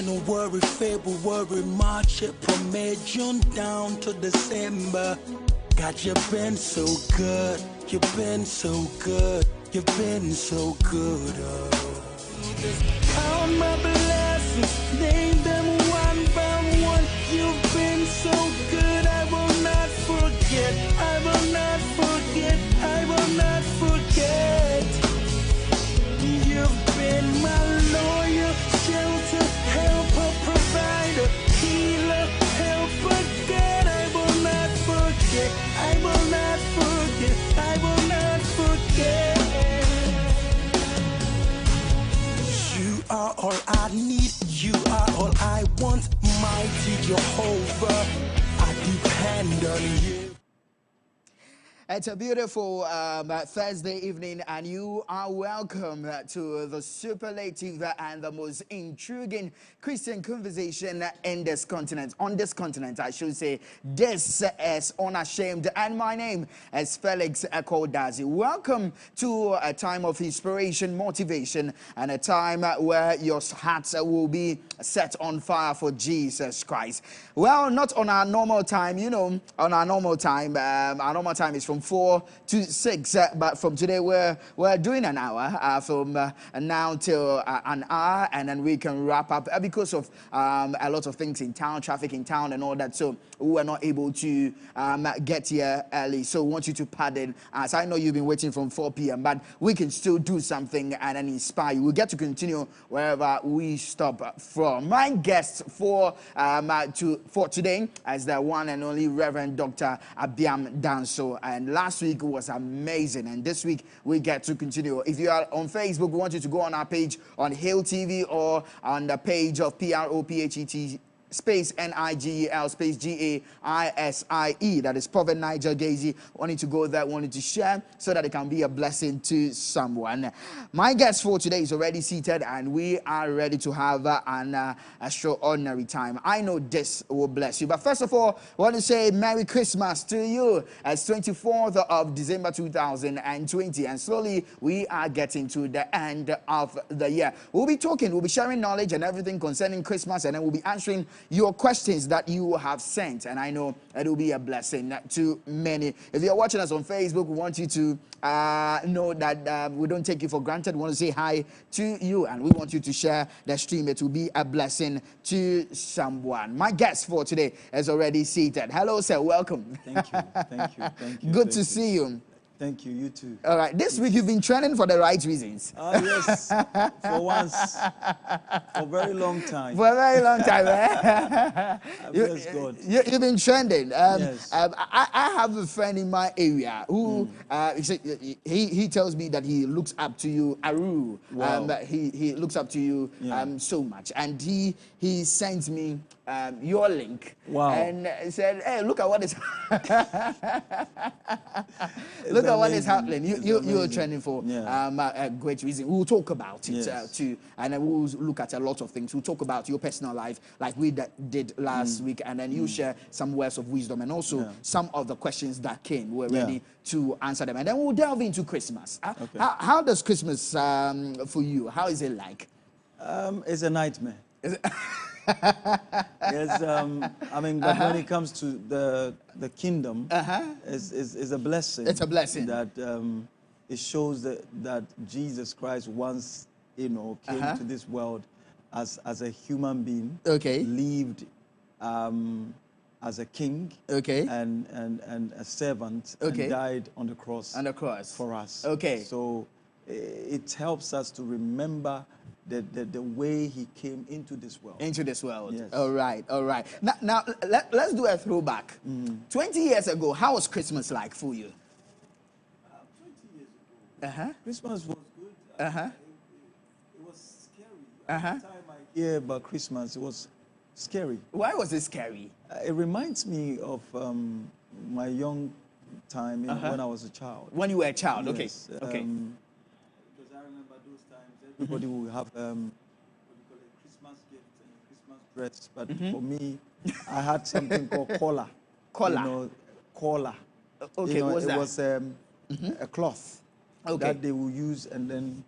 January, February, March, April, May, June down to December. God, you've been so good. You've been so good. You've been so good. Count my blessings, name them one by one. You've been so good. I will not forget. I will not forget. I will not forget. You've been my lawyer, shelter, helper, provider, healer, helper, God. I will not forget. I will not forget. I will not forget. You are all I need. You are all I want. Mighty Jehovah, I depend on you. It's a beautiful Thursday evening, and you are welcome to the superlative and the most intriguing Christian conversation in this continent. On this continent, I should say. This is Unashamed, and my name is FELIX Dadzie. Welcome to a time of inspiration, motivation, and a time where your hearts will be set on fire for Jesus Christ. Well, not on our normal time, you know. On our normal time is from 4 to 6, but from today we're doing an hour from now till an hour, and then we can wrap up because of a lot of things in town, traffic in town and all that, so we were not able to get here early. So we want you to pardon us. I know you've been waiting from 4 p.m., but we can still do something and then inspire you. We'll get to continue wherever we stop from. My guest for today is the one and only Reverend Dr. Abbeam Danso, and last week was amazing, and this week we get to continue. If you are on Facebook, we want you to go on our page on Hill TV or on the page of PROPHET space NIGEL space GAISIE. That is Prophet Nigel Daisy. Wanting to go there, wanting to share so that it can be a blessing to someone. My guest for today is already seated, and we are ready to have an extraordinary time. I know this will bless you. But first of all, I want to say Merry Christmas to you. It's 24th of December 2020, and slowly we are getting to the end of the year. We'll be sharing knowledge and everything concerning Christmas, and then we'll be answering your questions that you have sent, and I know it will be a blessing to many. If you're watching us on Facebook, we want you to know that we don't take you for granted. We want to say hi to you, and we want you to share the stream. It will be a blessing to someone. My guest for today is already seated. Hello, sir. Welcome. Thank you. Thank you. Thank you. Good to see you. Thank you. You too. All right. This week you've been training for the right reasons. Yes. For once. For a very long time. For a very long time. Eh? Bless God. You've been trending. Yes. I have a friend in my area who he tells me that he looks up to you, Aru. Wow. He looks up to you so much, and he sends me your link. Wow. And said, "Hey, look at what is Look at what is happening. You're trending for a great reason. We'll talk about it too, and then we'll look at a lot of things. We'll talk about your personal life, like we did last week, and then you share some words of wisdom, and also some of the questions that came. We're ready to answer them, and then we'll delve into Christmas. Okay. How does Christmas for you? How is it like? It's a nightmare. Yes, I mean, but when it comes to the kingdom, it's a blessing. It's a blessing that it shows that Jesus Christ once, came to this world as a human being. Okay. Lived as a king. Okay. And a servant. Okay. And died on the cross. On the cross. For us. Okay. So it helps us to remember the way he came into this world. Into this world. Yes. All right. Now let's do a throwback. 20 years ago, how was Christmas like for you? 20 years ago, Christmas was good. It was scary. Every time I hear about Christmas, it was scary. Why was it scary? It reminds me of my young time when I was a child. When you were a child, yes. Okay. Because I remember those times, everybody would have what you call a Christmas gift and a Christmas dress. But for me, I had something called collar. Collar? Collar. Okay, what's that? It was a cloth that they will use and then,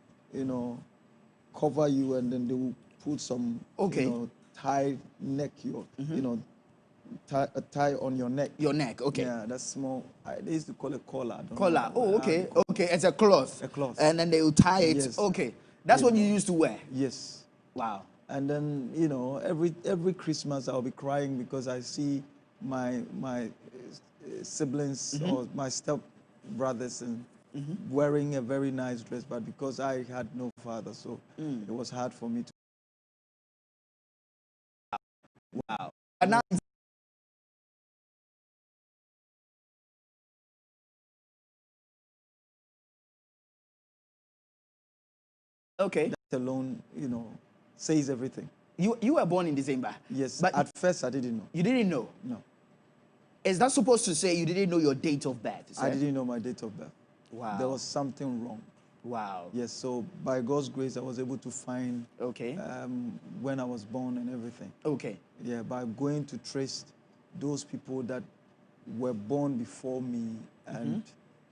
cover you, and then they will put some, tie neck, you know, tie on your neck. Your neck, okay. Yeah, that's small. They used to call it collar. I don't know Collar. Oh, okay. how Okay, it's a cloth. A cloth. And then they will tie it. Yes. Okay. That's what you used to wear. Yes. Wow. And then, you know, every Christmas I'll be crying because I see my siblings or my step brothers and wearing a very nice dress, but because I had no father, so it was hard for me to. Wow. And now okay. That alone, you know, says everything. You were born in December. Yes, but at first I didn't know. You didn't know? No. Is that supposed to say you didn't know your date of birth? I didn't know my date of birth. Wow. There was something wrong. Wow. Yes, so by God's grace, I was able to find okay. When I was born and everything. Okay. Yeah, by going to trace those people that were born before me and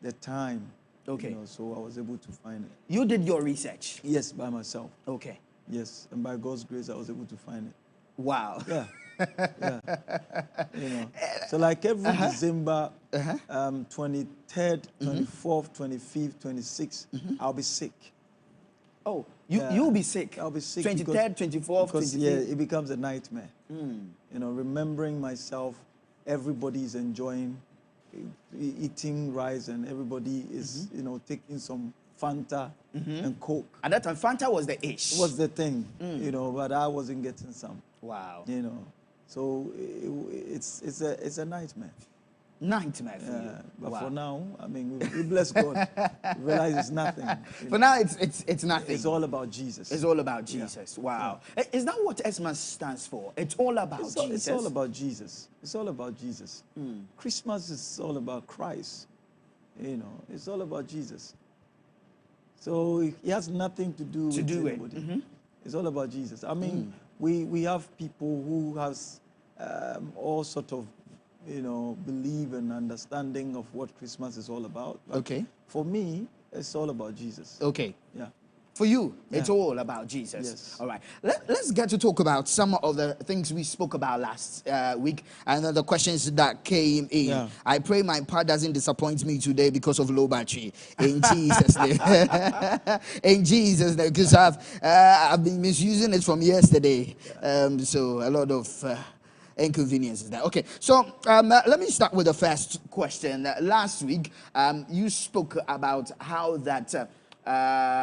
the time. Okay. You know, so I was able to find it. You did your research? Yes, by myself. Okay. Yes, and by God's grace, I was able to find it. Wow. Yeah. Yeah. You know, so like every December, 23rd, 24th, 25th, 26th, I'll be sick. Oh, you'll be sick? I'll be sick. 23rd, 24th, 25th? Yeah, it becomes a nightmare. You know, remembering myself, everybody is enjoying eating rice and everybody is, you know, taking some Fanta and Coke. At that time, Fanta was the ish. Was the thing, you know, but I wasn't getting some. Wow. You know, so it's a nightmare. Nightmare for you. But wow. for now, I mean, we bless God. We realize it's nothing. For now, it's nothing. It's all about Jesus. It's all about Jesus. Yeah. Wow. Yeah. Is that what Xmas stands for? It's all about Jesus. It's all about Jesus. It's all about Jesus. Christmas is all about Christ. You know, it's all about Jesus. So it has nothing to do with anybody. It's all about Jesus. I mean, we have people who has all sort of, you know, belief and understanding of what Christmas is all about. But okay. For me, it's all about Jesus. Okay. Yeah. For you, it's all about Jesus. Yes. All right. Let's get to talk about some of the things we spoke about last week and the questions that came in. Yeah. I pray my part doesn't disappoint me today because of low battery. In Jesus' name. In Jesus' name. Because I've been misusing it from yesterday. So a lot of inconveniences there. Okay, so let me start with the first question. Last week, you spoke about how that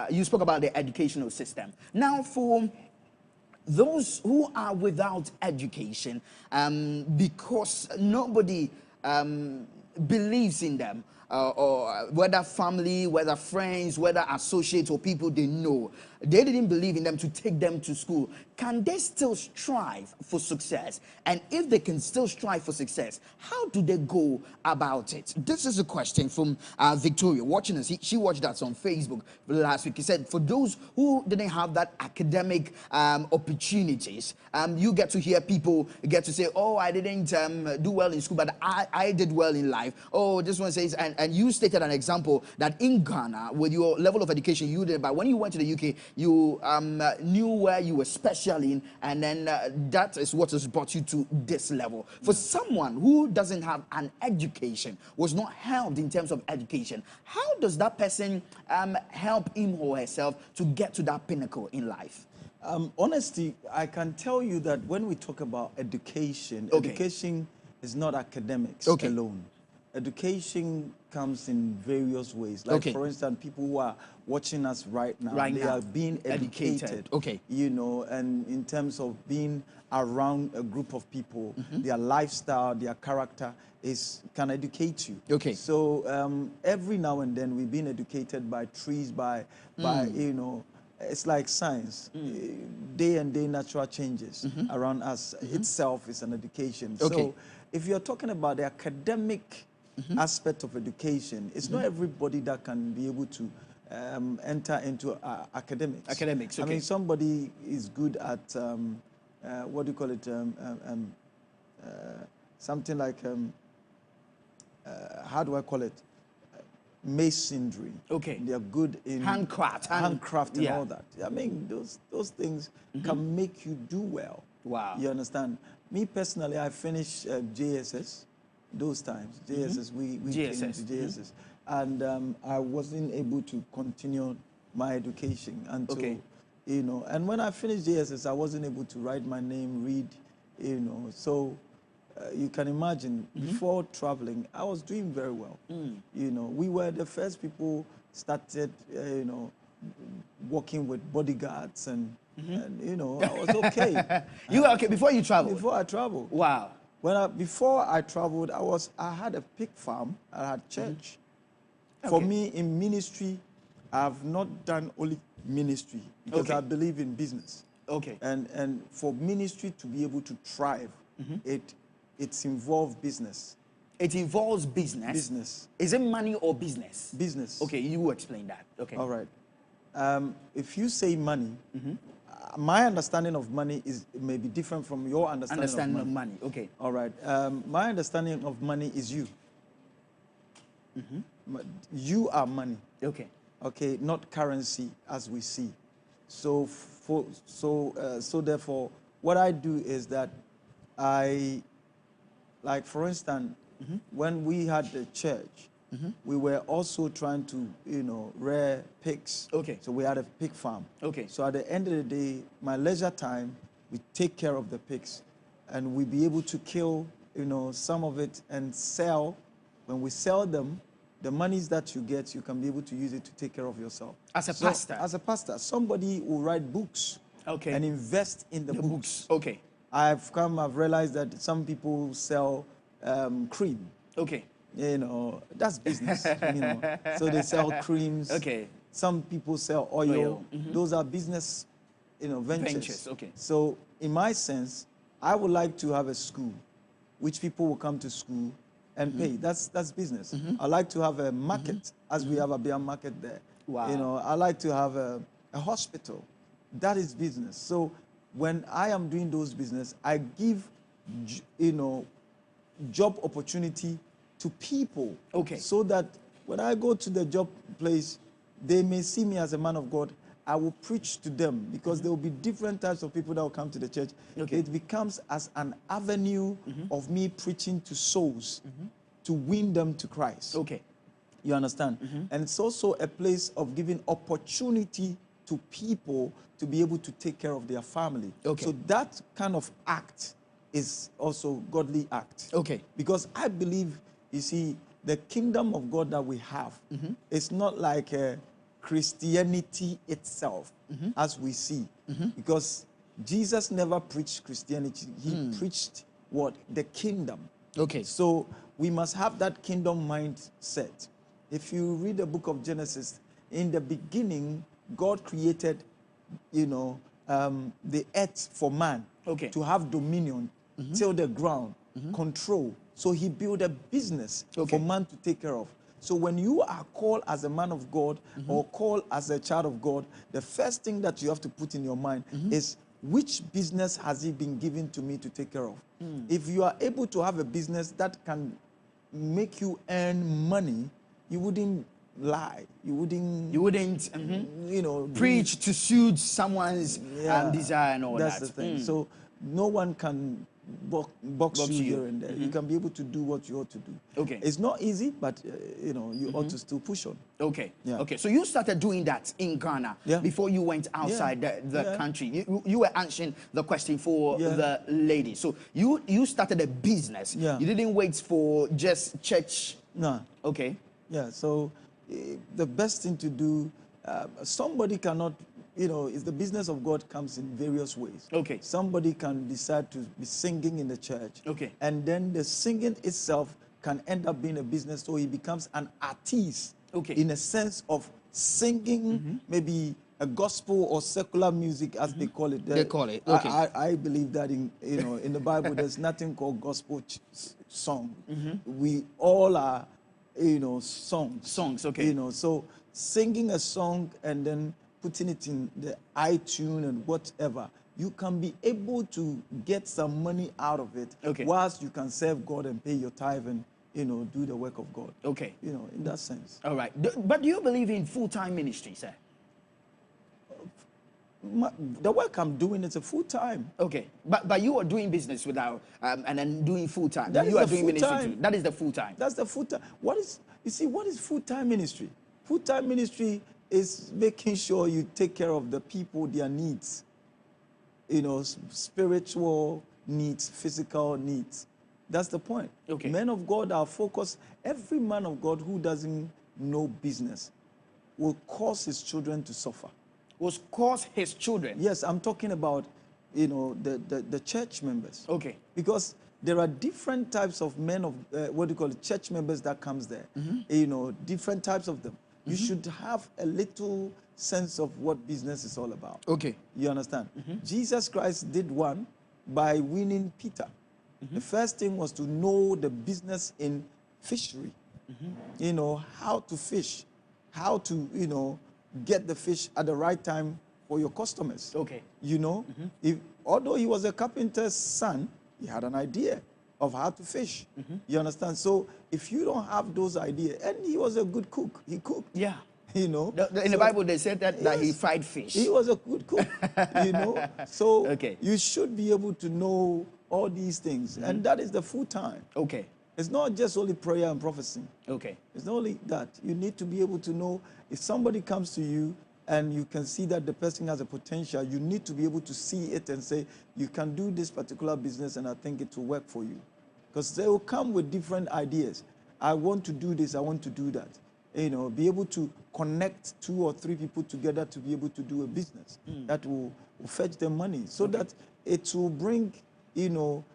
you spoke about the educational system. Now, for those who are without education, because nobody believes in them, or whether family, whether friends, whether associates or people they know, they didn't believe in them to take them to school. Can they still strive for success? And if they can still strive for success, how do they go about it? This is a question from Victoria watching us. She watched us on Facebook last week. He said, for those who didn't have that academic opportunities, you get to hear people get to say, oh, I didn't do well in school, but I did well in life. Oh, this one says, and you stated an example that in Ghana, with your level of education you did, but when you went to the UK, you knew where you were special in, and then that is what has brought you to this level. For someone who doesn't have an education, was not helped in terms of education, how does that person help him or herself to get to that pinnacle in life? Honestly, I can tell you that when we talk about education, education is not academics alone. Education comes in various ways. Like, for instance, people who are watching us right now, they are being educated. You know, and in terms of being around a group of people, their lifestyle, their character can educate you. So every now and then we've been educated by trees, by you know, it's like science. Day and day natural changes around us itself is an education. So if you're talking about the academic aspect of education, it's not everybody that can be able to enter into academics. I mean, somebody is good at what do you call it? Something like how do I call it? Masonry. They are good in handcraft and all that. I mean, those things can make you do well. Wow. You understand? Me personally, I finished JSS those times. JSS, we came into JSS. And I wasn't able to continue my education until, you know, and when I finished JSS, I wasn't able to write my name, read, you know. So you can imagine, before traveling, I was doing very well. You know, we were the first people started, you know, working with bodyguards and you know, I was okay. You were okay before you traveled? Before I traveled. Wow. Before I traveled, I had a pig farm, I had church. For me, in ministry, I've not done only ministry because I believe in business. Okay. And for ministry to be able to thrive, it's involved business. It involves business? Business. Is it money or business? Business. Okay, you explain that. Okay. All right. If you say money, my understanding of money may be different from your understanding of money. Okay. All right. My understanding of money is you. You are money. Okay. Okay, not currency as we see. So therefore, what I do is that like for instance, when we had the church, we were also trying to, you know, rear pigs. Okay. So we had a pig farm. Okay. So at the end of the day, my leisure time, we take care of the pigs, and we be able to kill, you know, some of it and sell. When we sell them, the monies that you get, you can be able to use it to take care of yourself. As a pastor? As a pastor, somebody will write books and invest in the books. Okay. I've realized that some people sell cream. Okay. You know, that's business, you know. So they sell creams. Okay. Some people sell oil. Those are business, you know, ventures. Okay. So in my sense, I would like to have a school, which people will come to school and pay. That's business. I like to have a market, as we have a Abbeam market there. Wow. You know, I like to have a hospital. That is business. So when I am doing those business, I give, you know, job opportunity to people. Okay. So that when I go to the job place, they may see me as a man of God. I will preach to them because there will be different types of people that will come to the church. Okay. It becomes as an avenue of me preaching to souls to win them to Christ. Okay. You understand? And it's also a place of giving opportunity to people to be able to take care of their family. Okay. So that kind of act is also godly act. Okay. Because I believe, you see, the kingdom of God that we have is not like Christianity itself, as we see. Because Jesus never preached Christianity. He preached what? The kingdom. Okay. So we must have that kingdom mindset. If you read the book of Genesis, in the beginning, God created, you know, the earth for man to have dominion, till the ground, control. So he built a business for man to take care of. So when you are called as a man of God or called as a child of God, the first thing that you have to put in your mind is, which business has he been given to me to take care of? If you are able to have a business that can make you earn money, you wouldn't lie. You wouldn't, you know, preach to suit someone's desire and all that. That's the thing. So no one can box you here and there. You can be able to do what you ought to do. Okay. It's not easy, but you know, you ought to still push on. Okay. Yeah. Okay. So you started doing that in Ghana before you went outside the country. You were answering the question for the lady. So you started a business. Yeah. You didn't wait for just church. No. Okay. Yeah. So the best thing to do, somebody cannot, you know, is the business of God comes in various ways. Okay. Somebody can decide to be singing in the church. Okay. And then the singing itself can end up being a business, so he becomes an artist. Okay. In a sense of singing maybe a gospel or secular music, as they call it. They call it. Okay. I believe that in the Bible there's nothing called gospel song. We all are, you know, songs. Okay. You know, so singing a song and then putting it in the iTunes and whatever, you can be able to get some money out of it, whilst you can serve God and pay your tithe and, you know, do the work of God. Okay. You know, in that sense. All right. But do you believe in full-time ministry, sir? the work I'm doing is a full-time. Okay, but you are doing business without and then doing full-time. You are doing ministry too. That is the full-time. That's the full-time. What is full-time ministry? Full-time ministry is making sure you take care of the people, their needs. You know, spiritual needs, physical needs. That's the point. Okay. Men of God are focused. Every man of God who doesn't know business will cause his children to suffer. Will cause his children? Yes, I'm talking about, you know, the church members. Okay. Because there are different types of men of, what do you call it, church members that comes there. You know, different types of them. You should have a little sense of what business is all about. Okay. You understand? Jesus Christ did one by winning Peter. The first thing was to know the business in fishery. You know, how to fish, how to, you know, get the fish at the right time for your customers. Okay. You know, although he was a carpenter's son, he had an idea of how to fish. You understand? So if you don't have those ideas, and he was a good cook, he cooked. Yeah. You know, in the Bible they said that, yes, that he fried fish. He was a good cook. You know, so okay, you should be able to know all these things, and that is the full time. Okay. It's not just only prayer and prophecy. Okay. It's not only that. You need to be able to know if somebody comes to you and you can see that the person has a potential, you need to be able to see it and say, you can do this particular business and I think it will work for you. Because they will come with different ideas. I want to do this, I want to do that. You know, be able to connect 2 or 3 people together to be able to do a business that will fetch them money so that it will bring, you know,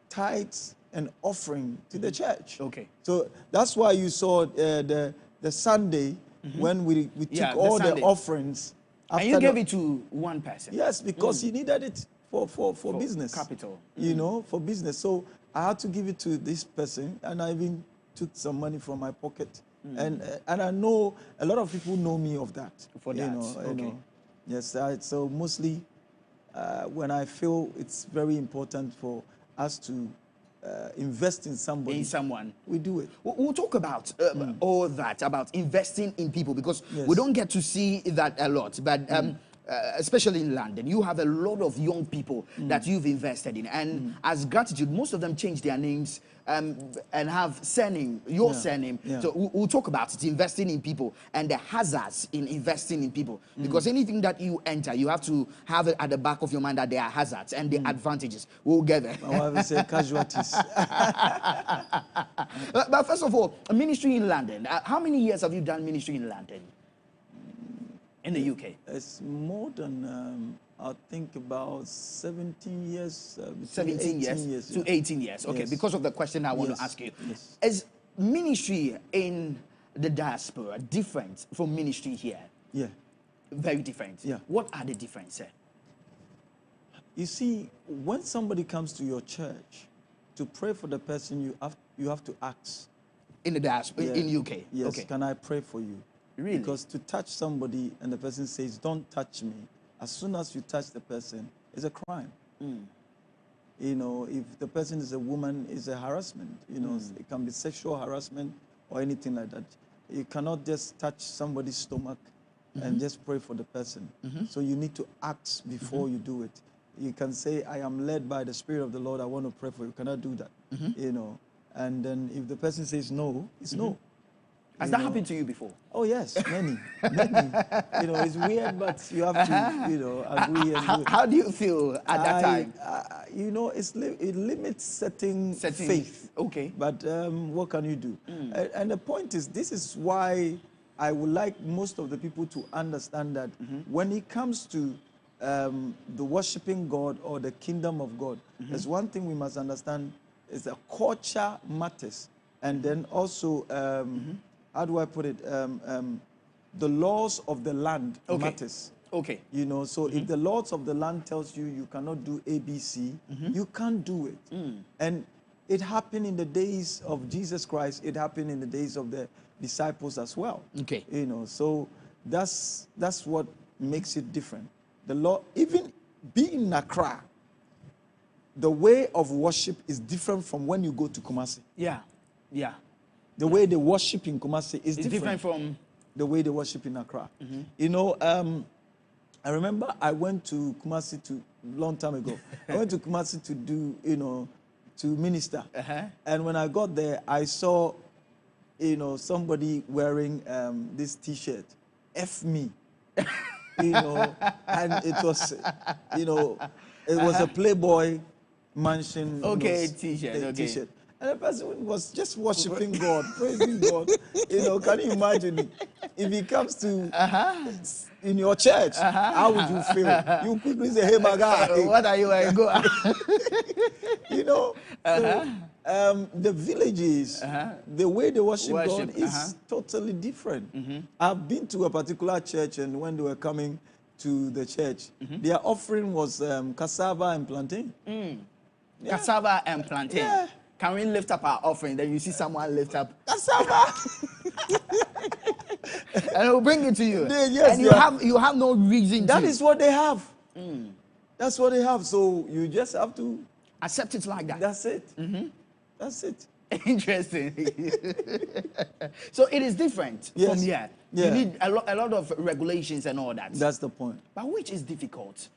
tithes and offering to the church. Okay. So that's why you saw the Sunday when we took all the offerings. And you gave it to one person? Yes, because he needed it for business. Capital. You know, for business. So I had to give it to this person, and I even took some money from my pocket. And I know a lot of people know me of that. For that, you know. Yes, so mostly when I feel it's very important for us to invest in somebody. In someone. We do it. We'll talk about all that, about investing in people, because we don't get to see that a lot. But especially in London, you have a lot of young people that you've invested in. And as gratitude, most of them change their names and have surname, your surname. So we'll talk about it, investing in people and the hazards in investing in people. Because anything that you enter, you have to have it at the back of your mind that there are hazards and the advantages. We'll get there. My wife will say casualties. But first of all, a ministry in London. How many years have you done ministry in London? In the UK? It's more than, I think, about 17 years. 17 years to 18 years. Okay, because of the question I want to ask you. Is ministry in the diaspora different from ministry here? Yeah. Very different? Yeah. What are the differences? You see, when somebody comes to your church, to pray for the person, you have to ask. In the diaspora, in UK? Yes, okay. Can I pray for you? Really? Because to touch somebody and the person says, don't touch me, as soon as you touch the person, it's a crime. You know, if the person is a woman, it's a harassment. You know, it can be sexual harassment or anything like that. You cannot just touch somebody's stomach and just pray for the person. So you need to act before you do it. You can say, I am led by the Spirit of the Lord, I want to pray for you. Can I do that? You know, and then if the person says no, it's no. Has that happened to you before? Oh, yes, many. You know, it's weird, but you have to, you know, agree. And how do you feel at that time? You know, it limits certain faith. Okay. But what can you do? And the point is, this is why I would like most of the people to understand that when it comes to the worshiping God or the kingdom of God, there's one thing we must understand is that culture matters. And then also, how do I put it? The laws of the land matters. Okay. You know, so if the laws of the land tells you you cannot do ABC, you can't do it. And it happened in the days of Jesus Christ. It happened in the days of the disciples as well. Okay. You know, so that's what makes it different. The law, even being in Accra, the way of worship is different from when you go to Kumasi. Yeah. Yeah. The way they worship in Kumasi is different from the way they worship in Accra. You know, I remember I went to Kumasi long time ago. I went to Kumasi to do, to minister. And when I got there, I saw, somebody wearing this T-shirt, F me, and it was, it was a Playboy mansion. Okay, T-shirt. T-shirt. And the person was just worshiping God, praising God. Can you imagine if he comes to in your church, how would you feel? You quickly say, "Hey, my guy, what are you wearing?" Go. The villages, the way they worship God is totally different. I've been to a particular church, and when they were coming to the church, their offering was cassava and plantain. Yeah. Cassava and plantain. Yeah. Can we lift up our offering? Then you see someone lift up cassava. And we'll bring it to you. Yes, and you have no reason That is what they have. That's what they have. So you just have to accept it like that. That's it. That's it. Interesting. So it is different from here. Yeah. You need a lot of regulations and all that. That's the point. But which is difficult?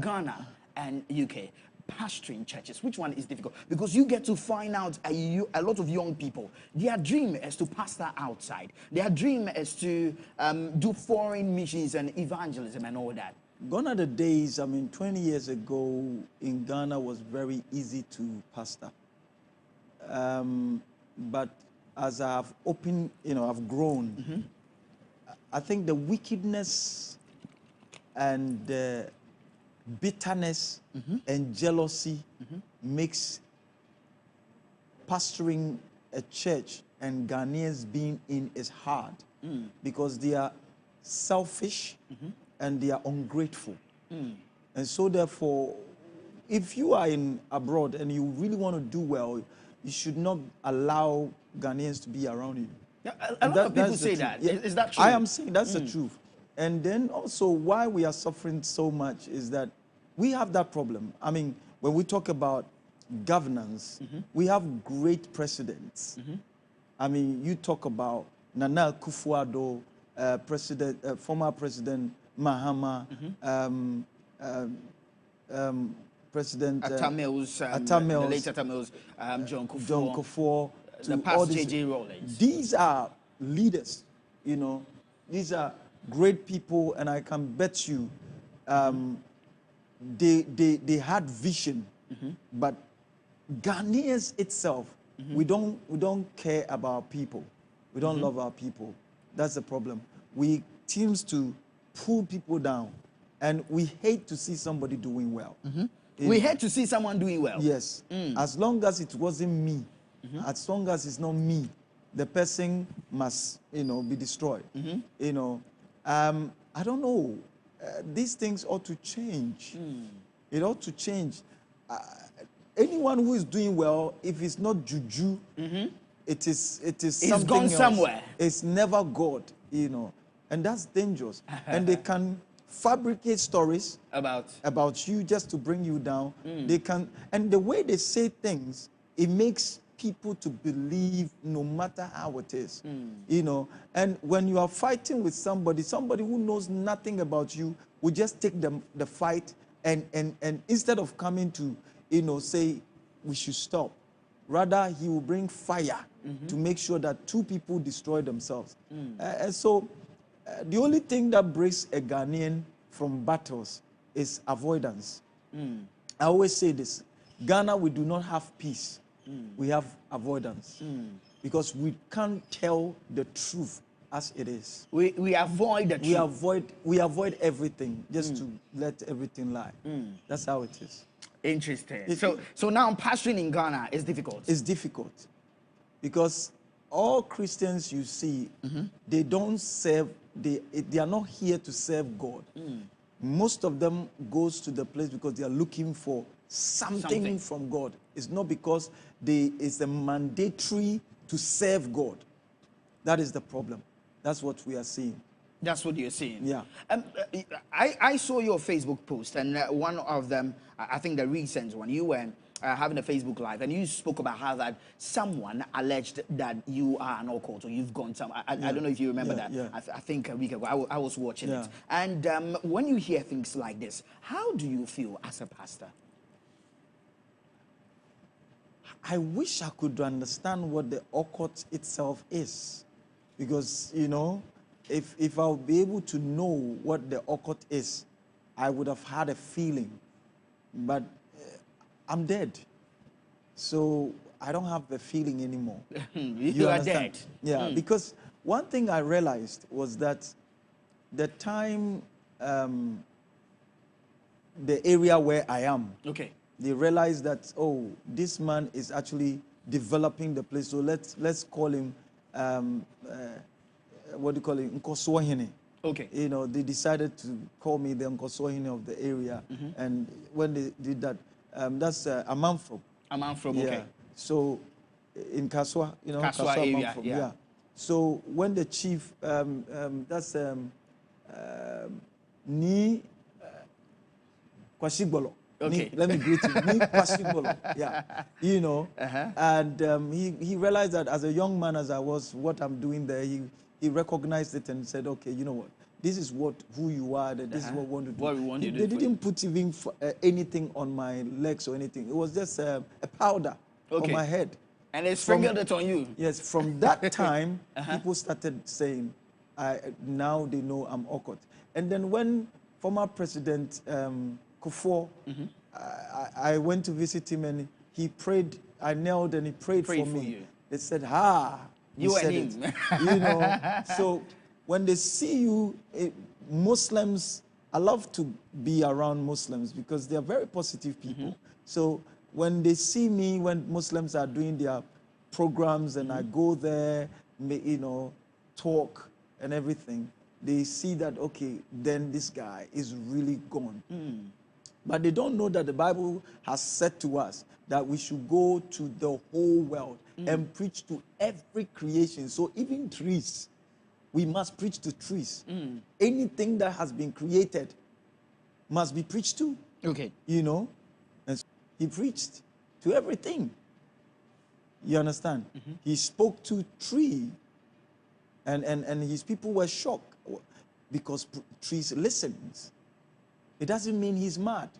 Ghana and UK. Pastoring churches, which one is difficult? Because you get to find out a lot of young people, their dream is to pastor outside. Their dream is to do foreign missions and evangelism and all that. Gone are the days, 20 years ago in Ghana was very easy to pastor. But as I've opened, I've grown, I think the wickedness and the bitterness and jealousy makes pastoring a church and Ghanaians being in is hard because they are selfish and they are ungrateful. And so therefore, if you are abroad and you really want to do well, you should not allow Ghanaians to be around you. Yeah, a lot of people say that. Yeah. Is that true? I am saying that's the truth. And then also why we are suffering so much is that we have that problem. When we talk about governance, we have great presidents. You talk about Nana Akufo-Addo, former President Mahama, President Atamils, the late Atamils, John Kufuor, the past J.J. Rawlings. These are leaders, these are great people, and I can bet you they had vision, but Ghanaians itself, we don't care about people. We don't love our people. That's the problem. We seems to pull people down, and we hate to see somebody doing well. We hate to see someone doing well. Yes. As long as it wasn't me, as long as it's not me, the person must, be destroyed. I don't know. These things ought to change. It ought to change. Anyone who is doing well, if it's not juju, it is something else. It's gone somewhere. It's never God, and that's dangerous. And they can fabricate stories about you just to bring you down. They can, and the way they say things, it makes people to believe no matter how it is, And when you are fighting with somebody who knows nothing about you, will just take the fight, and instead of coming to, say we should stop, rather he will bring fire to make sure that two people destroy themselves. And so the only thing that breaks a Ghanaian from battles is avoidance. I always say this: Ghana, we do not have peace. We have avoidance because we can't tell the truth as it is. We avoid the truth. We avoid everything just to let everything lie. That's how it is. Interesting. So now pastoring in Ghana is difficult. It's difficult because all Christians you see, they don't serve. They are not here to serve God. Most of them goes to the place because they are looking for something from God. It's not because it's a mandatory to serve God. That is the problem. That's what we are seeing. That's what you're seeing. Yeah. I saw your Facebook post, and one of them, I think the recent one, you were having a Facebook Live, and you spoke about how that someone alleged that you are an occult or you've gone some. I don't know if you remember that. Yeah. I think a week ago I was watching it. And when you hear things like this, how do you feel as a pastor? I wish I could understand what the occult itself is, because if I'll be able to know what the occult is, I would have had a feeling. But I'm dead, so I don't have the feeling anymore. You are dead. Yeah, because one thing I realized was that the time, the area where I am, they realized that, oh, this man is actually developing the place. So let's call him, what do you call it, Nkoswahine. They decided to call me the Nkoswahine of the area. And when they did that, that's Amanfro. Okay. So in Kaswa, Kaswa area, yeah. So when the chief, that's Ni Kwashigbolo. Let me greet you. Ni Kwashigbolo. Yeah. And he realized that as a young man, as I was, what I'm doing there, he recognized it and said, okay, you know what? This is who you are, that this is what we want to do. What we want to do. They didn't put even anything on my legs or anything. It was just a powder on my head. And they sprinkled it on you. Yes, from that time, people started saying, now they know I'm occult. And then when former President Kufuor, I went to visit him and he prayed, I knelt and he prayed for me. You. They said, you said and him. It. So when they see you, Muslims, I love to be around Muslims because they are very positive people. So when they see me, when Muslims are doing their programs and I go there, talk and everything, they see that, okay, then this guy is really gone. But they don't know that the Bible has said to us that we should go to the whole world and preach to every creation. So even trees, we must preach to trees. Anything that has been created must be preached to. And so he preached to everything. You understand? He spoke to tree. And his people were shocked because trees listens. It doesn't mean he's mad.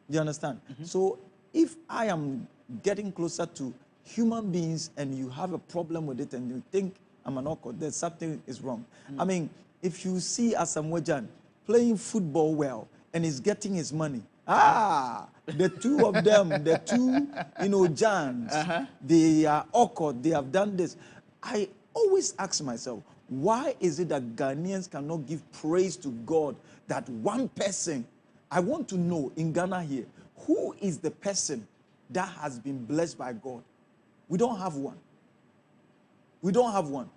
You understand? So if I am getting closer to human beings and you have a problem with it and you think I'm an occult, then something is wrong. I mean, if you see Asamoah playing football well and he's getting his money, the two of them, the two, Jans, they are occult, they have done this. I always ask myself, why is it that Ghanaians cannot give praise to God that one person, I want to know in Ghana here, who is the person that has been blessed by God? We don't have one. We don't have one.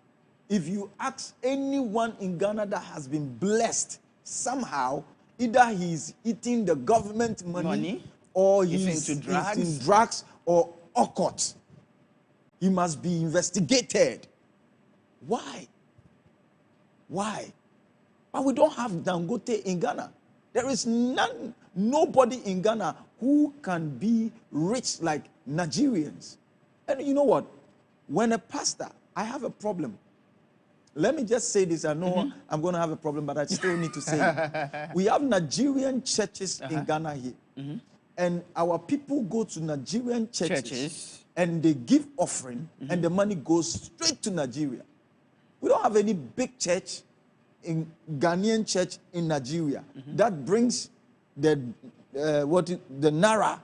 If you ask anyone in Ghana that has been blessed somehow, either he's eating the government money or he's into drugs or occult, he must be investigated. Why? Why? But we don't have Dangote in Ghana. There is nobody in Ghana who can be rich like Nigerians. And you know what? When a pastor, I have a problem. Let me just say this. I know I'm going to have a problem, but I still need to say it. We have Nigerian churches in Ghana here. And our people go to Nigerian churches. And they give offering, and the money goes straight to Nigeria. We don't have any big church, in Ghanaian church in Nigeria that brings the Naira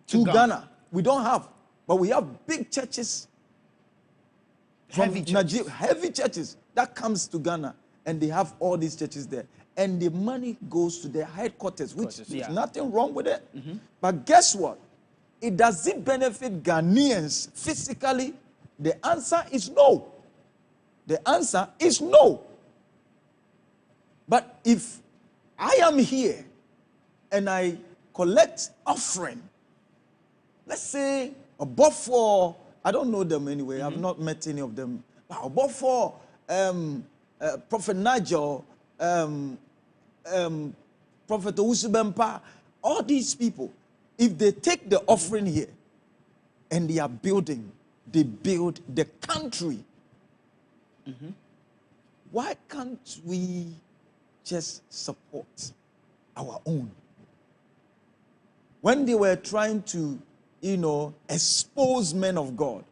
to Ghana. We don't have, but we have big churches from Nigeria, heavy churches that comes to Ghana, and they have all these churches there. And the money goes to their headquarters, which there's nothing wrong with it. But guess what? It doesn't benefit Ghanaians physically. The answer is no. The answer is no. But if I am here and I collect offering, let's say above for, I don't know them anyway, I've not met any of them, but above for Prophet Nigel, Prophet Usubempa, all these people, If they take the offering here and they are building, they build the country. Why can't we just support our own? When they were trying to, expose men of God,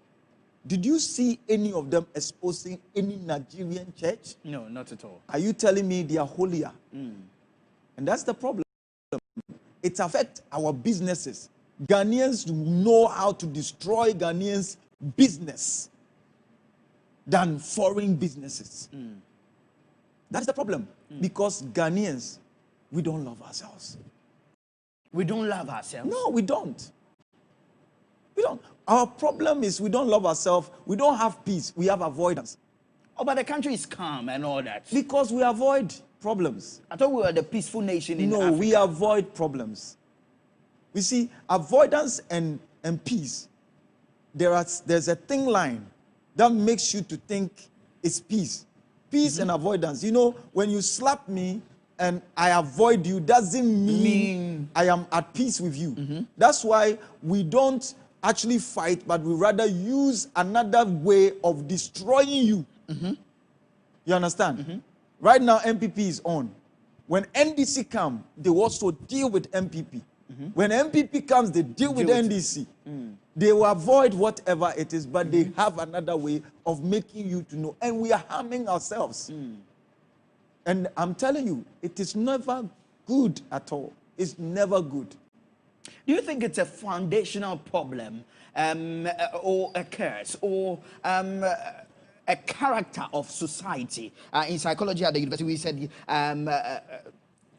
did you see any of them exposing any Nigerian church? No, not at all. Are you telling me they are holier? And that's the problem. It affects our businesses. Ghanaians know how to destroy Ghanaians' business than foreign businesses. That's the problem. Because Ghanaians, we don't love ourselves. We don't love ourselves? No, we don't. We don't. Our problem is we don't love ourselves. We don't have peace. We have avoidance. Oh, but the country is calm and all that. Because we avoid problems. I thought we were the peaceful nation in Africa. No, we avoid problems. We see, avoidance and peace, there's a thin line that makes you to think it's peace. Peace and avoidance. When you slap me and I avoid you, doesn't mean I am at peace with you. That's why we don't actually fight, but we rather use another way of destroying you. You understand? Right now, MPP is on. When NDC come, they also deal with MPP. When MPP comes, they deal with NDC. They will avoid whatever it is, but they have another way of making you to know. And we are harming ourselves. And I'm telling you, it is never good at all. It's never good. Do you think it's a foundational problem or a curse or a character of society? In psychology at the university, we said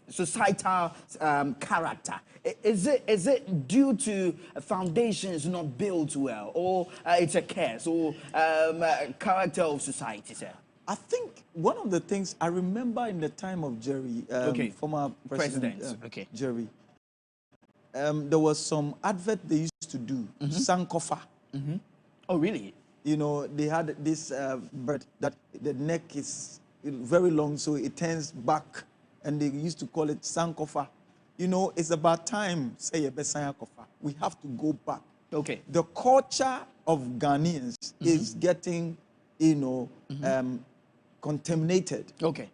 societal character. Is it due to foundations not built well, or it's a curse or character of society, sir? I think one of the things I remember in the time of Jerry, former president Jerry, there was some advert they used to do, Sankofa. Oh, really? They had this bird that the neck is very long, so it turns back, and they used to call it Sankofa. It's about time, say, we have to go back. Okay. The culture of Ghanaians is getting, contaminated. Okay.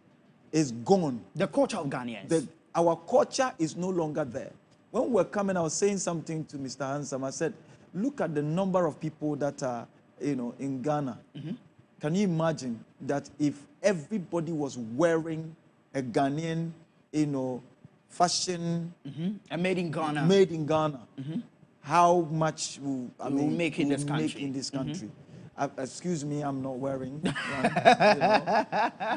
It's gone. The culture of Ghanaians. Our culture is no longer there. When we were coming, I was saying something to Mr. Handsome. I said, look at the number of people that are, in Ghana. Can you imagine that if everybody was wearing a Ghanaian, fashion, and made in Ghana. Made in Ghana. How much will make in this country? Excuse me, I'm not wearing one.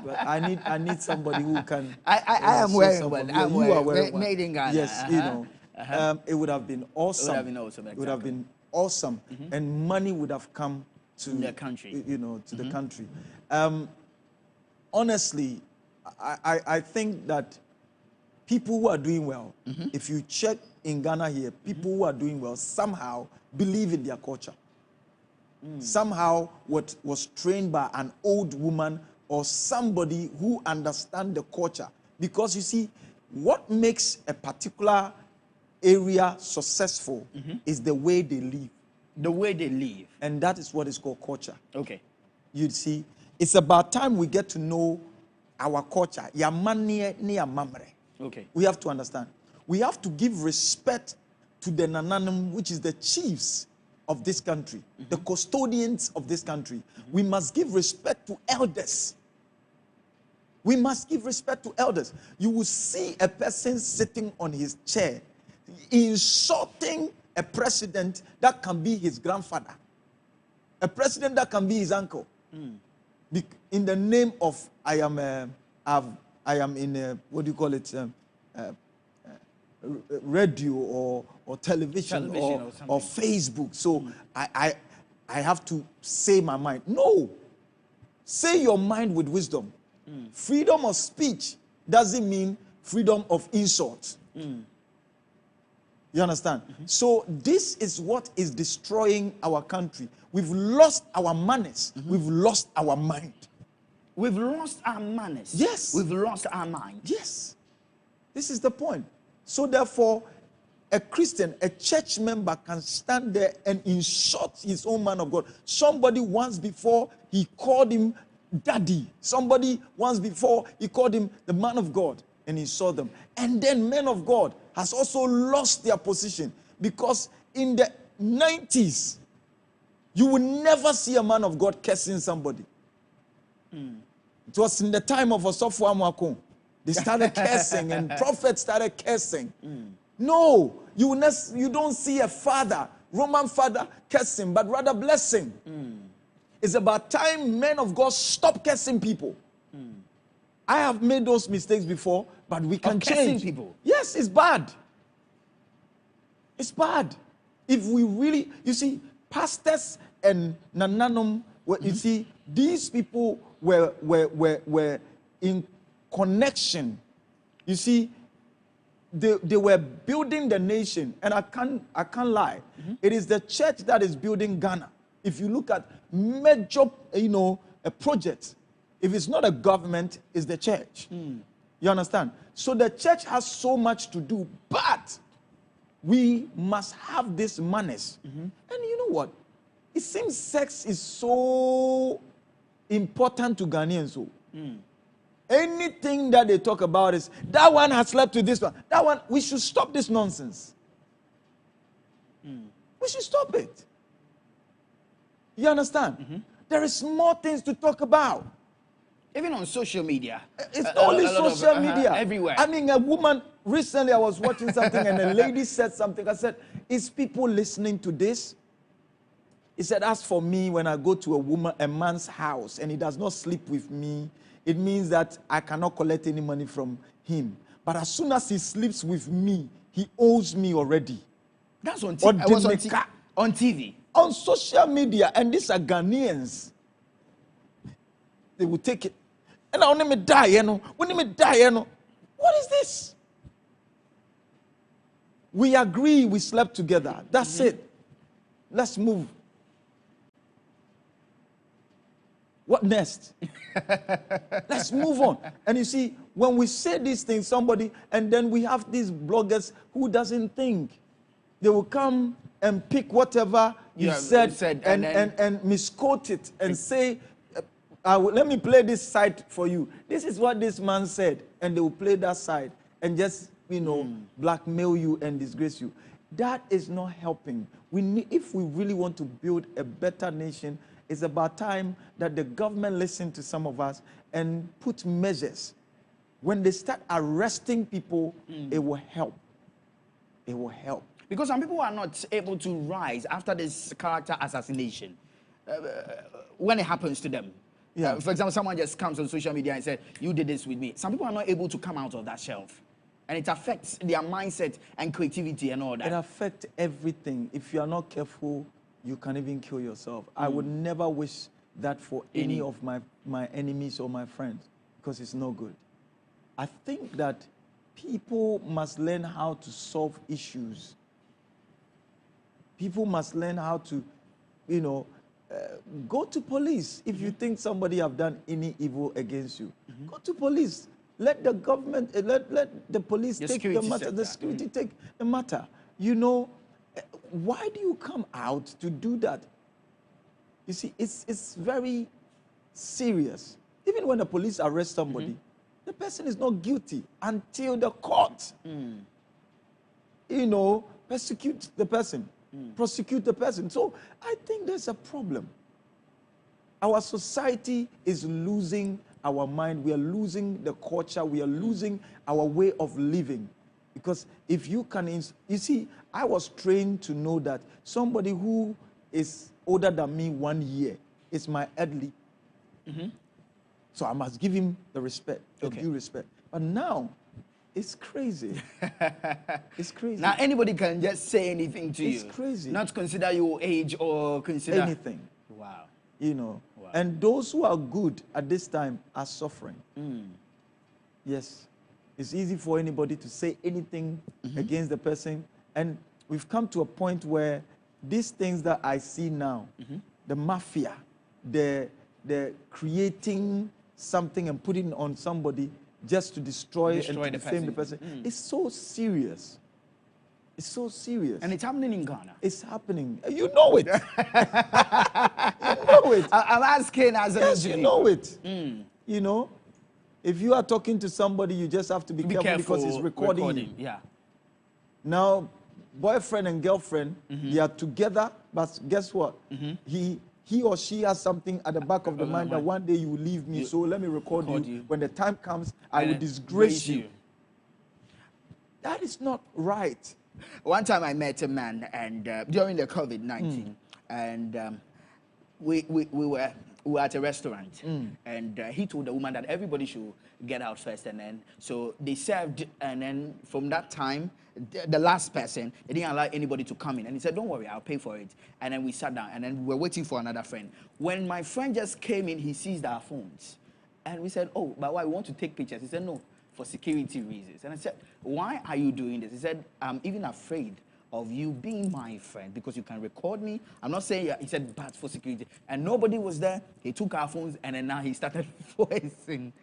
But I need somebody who can. I am wearing one. You are wearing one. Made in Ghana. Yes, it would have been awesome. It would have been awesome, and money would have come to the country. To the country. Honestly, I think that people who are doing well, if you check in Ghana here, people who are doing well somehow believe in their culture. Somehow what was trained by an old woman or somebody who understands the culture. Because you see, what makes a particular area successful is the way they live. The way they live. And that is what is called culture. Okay. You see, it's about time we get to know our culture. Okay. We have to understand. We have to give respect to the Nananum, which is the chiefs of this country, the custodians of this country. We must give respect to elders. We must give respect to elders. You will see a person sitting on his chair, insulting a president that can be his grandfather, a president that can be his uncle, in the name of I am in a, what do you call it, radio or television or Facebook. So I have to say my mind. No. Say your mind with wisdom. Freedom of speech doesn't mean freedom of insult. You understand? So this is what is destroying our country. We've lost our manners. We've lost our mind. We've lost our manners. Yes. We've lost our mind. Yes. This is the point. So therefore, a Christian, a church member can stand there and insult his own man of God. Somebody once before, he called him daddy. Somebody once before, he called him the man of God, and he saw them. And then men of God has also lost their position, because in the 90s, you will never see a man of God cursing somebody. It was in the time of Osofo Amwako. They started cursing, and prophets started cursing. No, you don't see a father, Roman father, cursing, but rather blessing. It's about time men of God stop cursing people. I have made those mistakes before, but we can change people. Yes, it's bad. It's bad. If we really, you see, pastors and Nananum, you see, these people were in connection. You see, they were building the nation, and I can't lie. It is the church that is building Ghana. If you look at major, a project, if it's not a government, it's the church. You understand? So the church has so much to do, but we must have this manners. And you know what? It seems sex is so important to Ghanaians. So. Anything that they talk about is, that one has slept with this one. That one, we should stop this nonsense. We should stop it. You understand? There is more things to talk about. Even on social media. It's not only social media. Everywhere. I mean, a woman, recently I was watching something and a lady said something. I said, is people listening to this? He said, as for me, when I go to a man's house and he does not sleep with me, it means that I cannot collect any money from him. But as soon as he sleeps with me, he owes me already. That's on TV. On TV. On social media, and these are Ghanaians. They will take it. And I want me die, What is this? We agree we slept together. That's it. Let's move. What next? Let's move on. And you see, when we say these things, and then we have these bloggers who doesn't think. They will come and pick whatever you said and misquote it and say, let me play this side for you. This is what this man said. And they will play that side and just, blackmail you and disgrace you. That is not helping. If we really want to build a better nation, it's about time that the government listen to some of us and put measures. When they start arresting people, it will help. It will help. Because some people are not able to rise after this character assassination when it happens to them. Yeah. For example, someone just comes on social media and said, you did this with me. Some people are not able to come out of that shelf. And it affects their mindset and creativity and all that. It affects everything. If you are not careful, you can even kill yourself. I would never wish that for any of my enemies or my friends, because it's no good. I think that people must learn how to solve issues. People must learn how to, go to police. If you think somebody have done any evil against you, go to police. Let the government, let the police take the matter, the security take the matter. Why do you come out to do that? You see, it's very serious. Even when the police arrest somebody, the person is not guilty until the court, persecute the person, prosecute the person. So I think there's a problem. Our society is losing our mind. We are losing the culture. We are losing our way of living. Because if you can, you see, I was trained to know that somebody who is older than me 1 year is my elderly. So I must give him the respect, the due respect. But now, it's crazy. It's crazy. Now anybody can just say anything to you. It's crazy. Not consider your age or consider anything. Wow. Wow. And those who are good at this time are suffering. Yes. It's easy for anybody to say anything against the person. And we've come to a point where these things that I see now, the mafia, they're creating something and putting on somebody just to destroy and to defame the person. It's so serious. It's so serious. And it's happening in Ghana. It's happening. You know it. You know it. I'm asking as an Yes, you know it. You know, if you are talking to somebody, you just have to be careful because it's recording you. Yeah. Now, boyfriend and girlfriend, they are together, but guess what? He or she has something at the back of the mind that one day you will leave me, so let me record you. When the time comes, I will disgrace you. That is not right. One time I met a man, and during the COVID-19, and we were at a restaurant, and he told the woman that everybody should get out first, and then so they served, and then from that time, the last person, they didn't allow anybody to come in, and he said, "Don't worry, I'll pay for it." And then we sat down, and then we were waiting for another friend. When my friend just came in, he seized our phones, and we said, "Oh, but why? We want to take pictures." He said, "No, for security reasons." And I said, "Why are you doing this?" He said, "I'm even afraid of you being my friend because you can record me." I'm not saying, he said, "But for security." And nobody was there. He took our phones, and then now he started voicing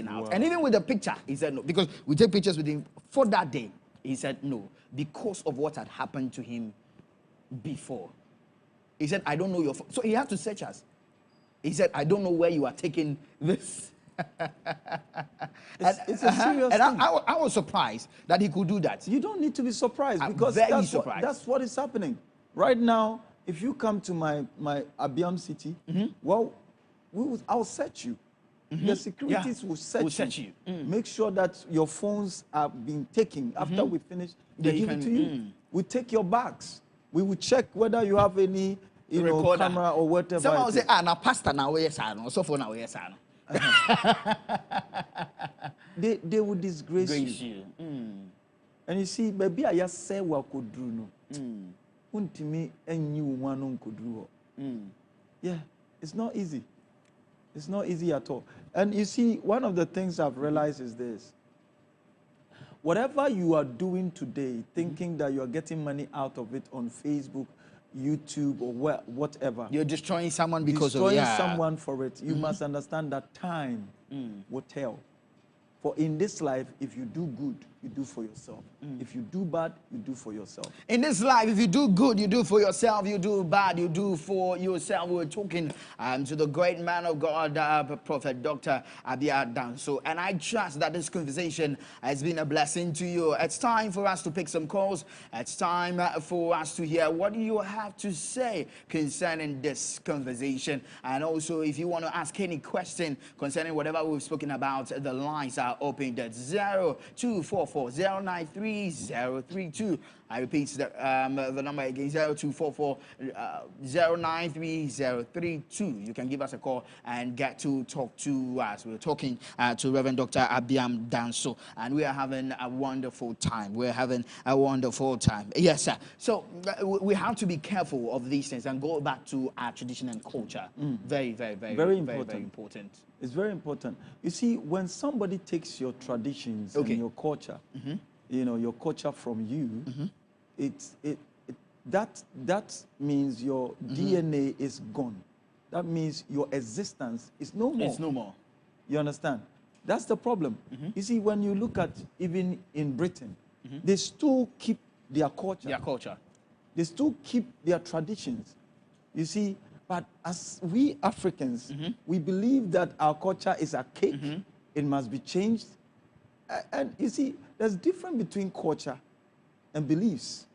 out. Wow. And even with the picture, he said no, because we take pictures with him for that day. He said no, because of what had happened to him before. He said, "I don't know your phone." So he had to search us. He said, "I don't know where you are taking this." It's a serious thing. I was surprised that he could do that. You don't need to be surprised because that's what is happening. Right now, if you come to my Abbeam city, well, I'll search you. The securities will search you. Make sure that your phones are being taken. After we finish, they give it to you. We take your bags. We will check whether you have any camera or whatever. Someone will say, "Na pastor na we yes no, so for na we yes no." They will disgrace you. And you see, baby, I just say what could do no. Untimi enyi one could do. Yeah, it's not easy. It's not easy at all. And you see, one of the things I've realized is this. Whatever you are doing today, thinking that you're getting money out of it on Facebook, YouTube, or whatever. You're destroying someone because destroying someone for it. You must understand that time will tell. For in this life, if you do good, you do for yourself. If you do bad, you do for yourself. In this life, if you do good, you do for yourself. You do bad, you do for yourself. We're talking to the great man of God, Prophet Dr. Abbeam Danso. And I trust that this conversation has been a blessing to you. It's time for us to pick some calls. It's time for us to hear what you have to say concerning this conversation. And also, if you want to ask any question concerning whatever we've spoken about, the lines are open. That's 0244-093-032. I repeat the number again, 0244-093-032. You can give us a call and get to talk to us. We're talking to Reverend Dr. Abbeam Danso, and we are having a wonderful time. We're having a wonderful time. Yes, sir. So we have to be careful of these things and go back to our tradition and culture. Very important. It's very important. You see, when somebody takes your traditions and your culture, your culture from you, that means your DNA is gone. That means your existence is no more. It's no more. You understand? That's the problem. You see, when you look at even in Britain, they still keep their culture. Their culture. They still keep their traditions. You see, but as we Africans, we believe that our culture is archaic. It must be changed. And you see, there's a difference between culture and beliefs.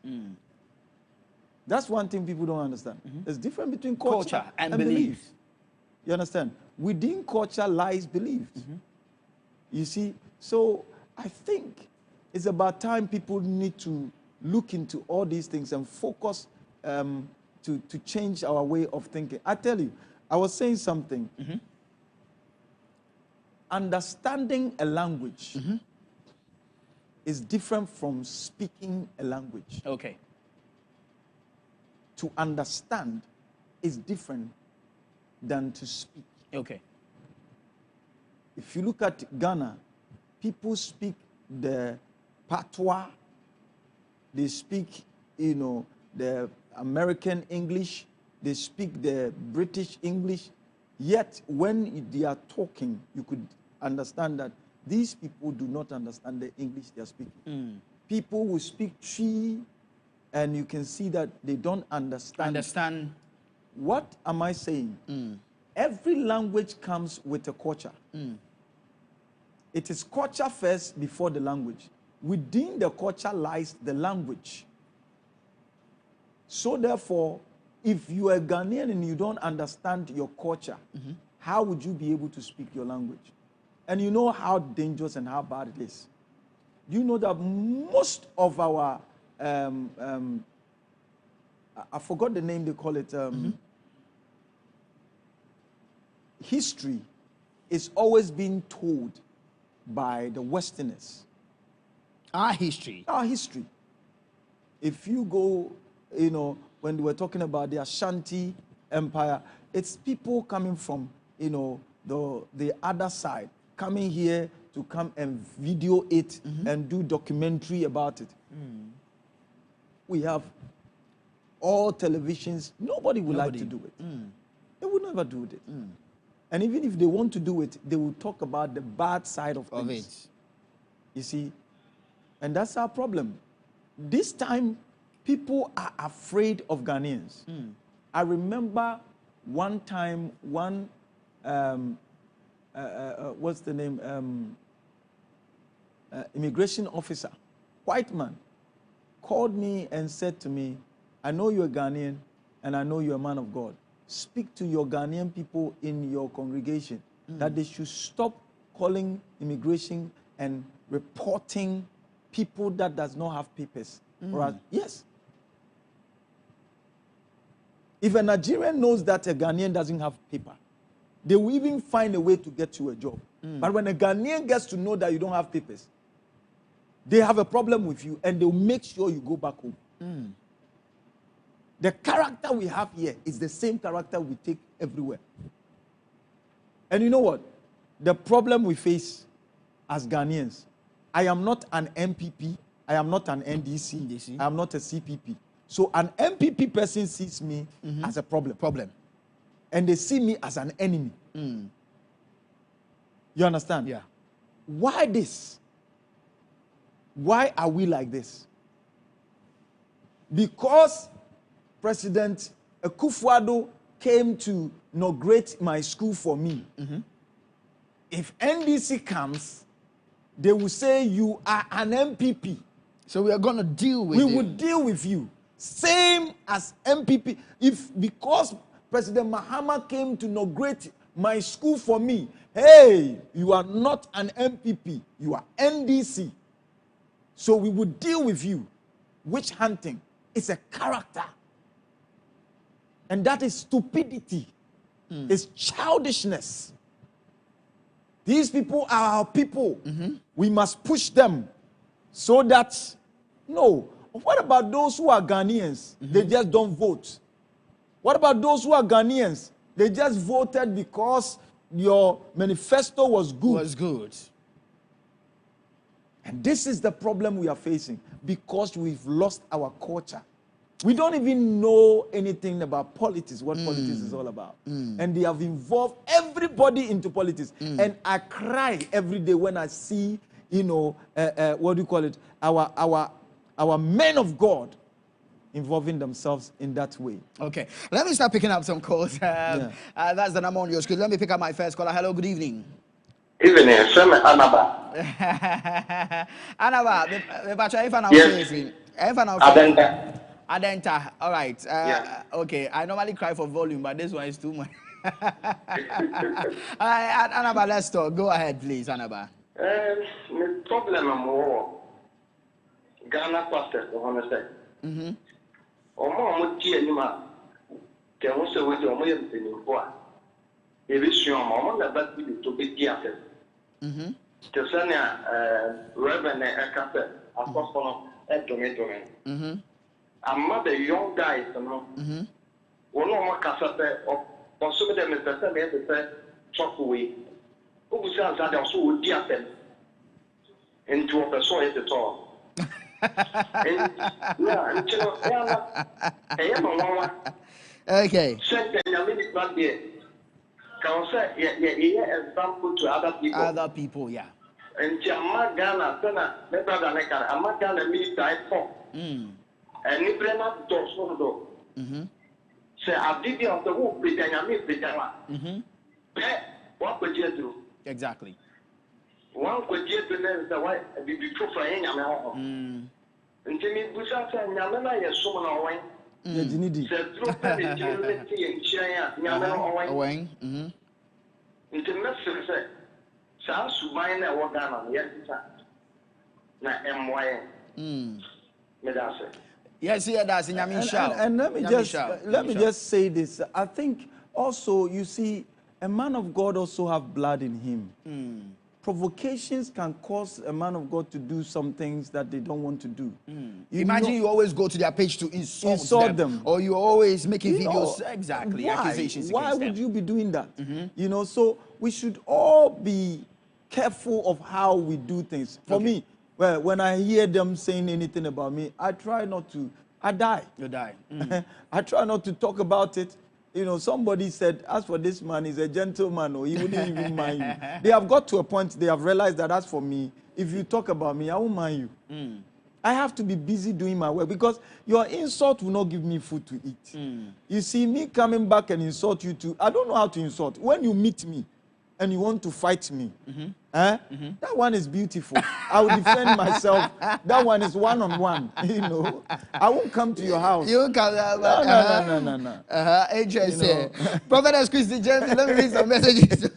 That's one thing people don't understand. There's a difference between culture and beliefs. You understand? Within culture lies beliefs. You see, so I think it's about time people need to look into all these things and focus to change our way of thinking. I tell you, I was saying something. Understanding a language is different from speaking a language. Okay. To understand is different than to speak. Okay. If you look at Ghana, people speak the patois, they speak, the American English, they speak the British English, yet when they are talking, you could understand that these people do not understand the English they are speaking. people will speak Twi, and you can see that they don't understand. What am I saying? Every language comes with a culture. It is culture first before the language. Within the culture lies the language. So therefore, if you are Ghanaian and you don't understand your culture, how would you be able to speak your language? And you know how dangerous and how bad it is. You know that most of our, I forgot the name they call it, history is always being told by the Westerners. Our history. Our history. If you go, you know, when we were talking about the Ashanti Empire, it's people coming from, you know, the other side, coming here to come and video it and do documentary about it. We have all televisions. Nobody would like to do it. They would never do it. And even if they want to do it, they will talk about the bad side of things. You see? And that's our problem. This time, people are afraid of Ghanaians. I remember one time, what's the name? Immigration officer, white man, called me and said to me, I know you're a Ghanaian and I know you're a man of God. Speak to your Ghanaian people in your congregation that they should stop calling immigration and reporting people that does not have papers. Yes. If a Nigerian knows that a Ghanaian doesn't have paper, they will even find a way to get you a job. But when a Ghanaian gets to know that you don't have papers, they have a problem with you and they'll make sure you go back home. The character we have here is the same character we take everywhere. And you know what? The problem we face as Ghanaians, I am not an MPP, I am not an NDC, I am not a CPP. So an MPP person sees me as a problem. And they see me as an enemy. You understand? Yeah. Why this? Why are we like this? Because President Akufo-Addo came to inaugurate my school for me. If NDC comes, they will say you are an MPP. So we are going to deal with you. We will deal with you. Same as MPP. Because President Mahama came to inaugurate my school for me, hey, you are not an MPP, you are NDC. So we will deal with you. Witch hunting is a character. And that is stupidity. It's childishness. These people are our people. We must push them so that, no. What about those who are Ghanaians? They just don't vote. What about those who are Ghanaians? They just voted because your manifesto was good. And this is the problem we are facing because we've lost our culture. We don't even know anything about politics, what politics is all about. And they have involved everybody into politics. And I cry every day when I see, you know, what do you call it? Our men of God involving themselves in that way. Okay, let me start picking up some calls. That's the number on your screen. Let me pick up my first caller. Hello, good evening. Evening, Anaba. Anaba, Adenta. All right. Okay, I normally cry for volume, but this one is too much. All right, Anaba, let's talk. Go ahead, please, Anaba. The problem more Ghana pastors, honestly. Omo tie anima. Ke ho se we omo ye mpinifo a. E bi suon omo na ba bi to be dia fe. Te sanya Reverend Ekafe apostle Edome. Amma the young guys no. Wono omo kasa pe o so be dem pese me be chokuwe. Ogu se anza de so wo dia fe. Into a person is the top. Okay. Example to other people. Other people, yeah. And Jamma Ghana, Sena, Nebrada Nekar, Amagana me die for. And Nibrena does not do. Say, I did on the wall, Britannia, Miss Britannia. What could you do? Exactly. One could you do the white, be true for any amount. And Jimmy Busa and Yamana, yes, someone away. Said, through the and China, Yamana away. Into Messer said, South Subina, what Ghana, yes, not MY. Yes, yeah, that's in Yamisha. And let me just say this. I think also, you see, a man of God also have blood in him. Provocations can cause a man of God to do some things that they don't want to do. Imagine you always go to their page to insult them. Or you're always making videos, exactly, accusations Why against would them. you be doing that? You know, so we should all be careful of how we do things. For me, well, when I hear them saying anything about me, I try not to. I die. You die. I try not to talk about it. You know, somebody said, as for this man, he's a gentleman, or he wouldn't even mind you. They have got to a point, they have realized that as for me, if you talk about me, I won't mind you. I have to be busy doing my work because your insult will not give me food to eat. You see, me coming back and insult you too, I don't know how to insult. When you meet me and you want to fight me, that one is beautiful. I will defend myself. That one is one-on-one, you know. I won't come to your house. You come no. Interesting. Prophetess Christy Jensen, let me read some messages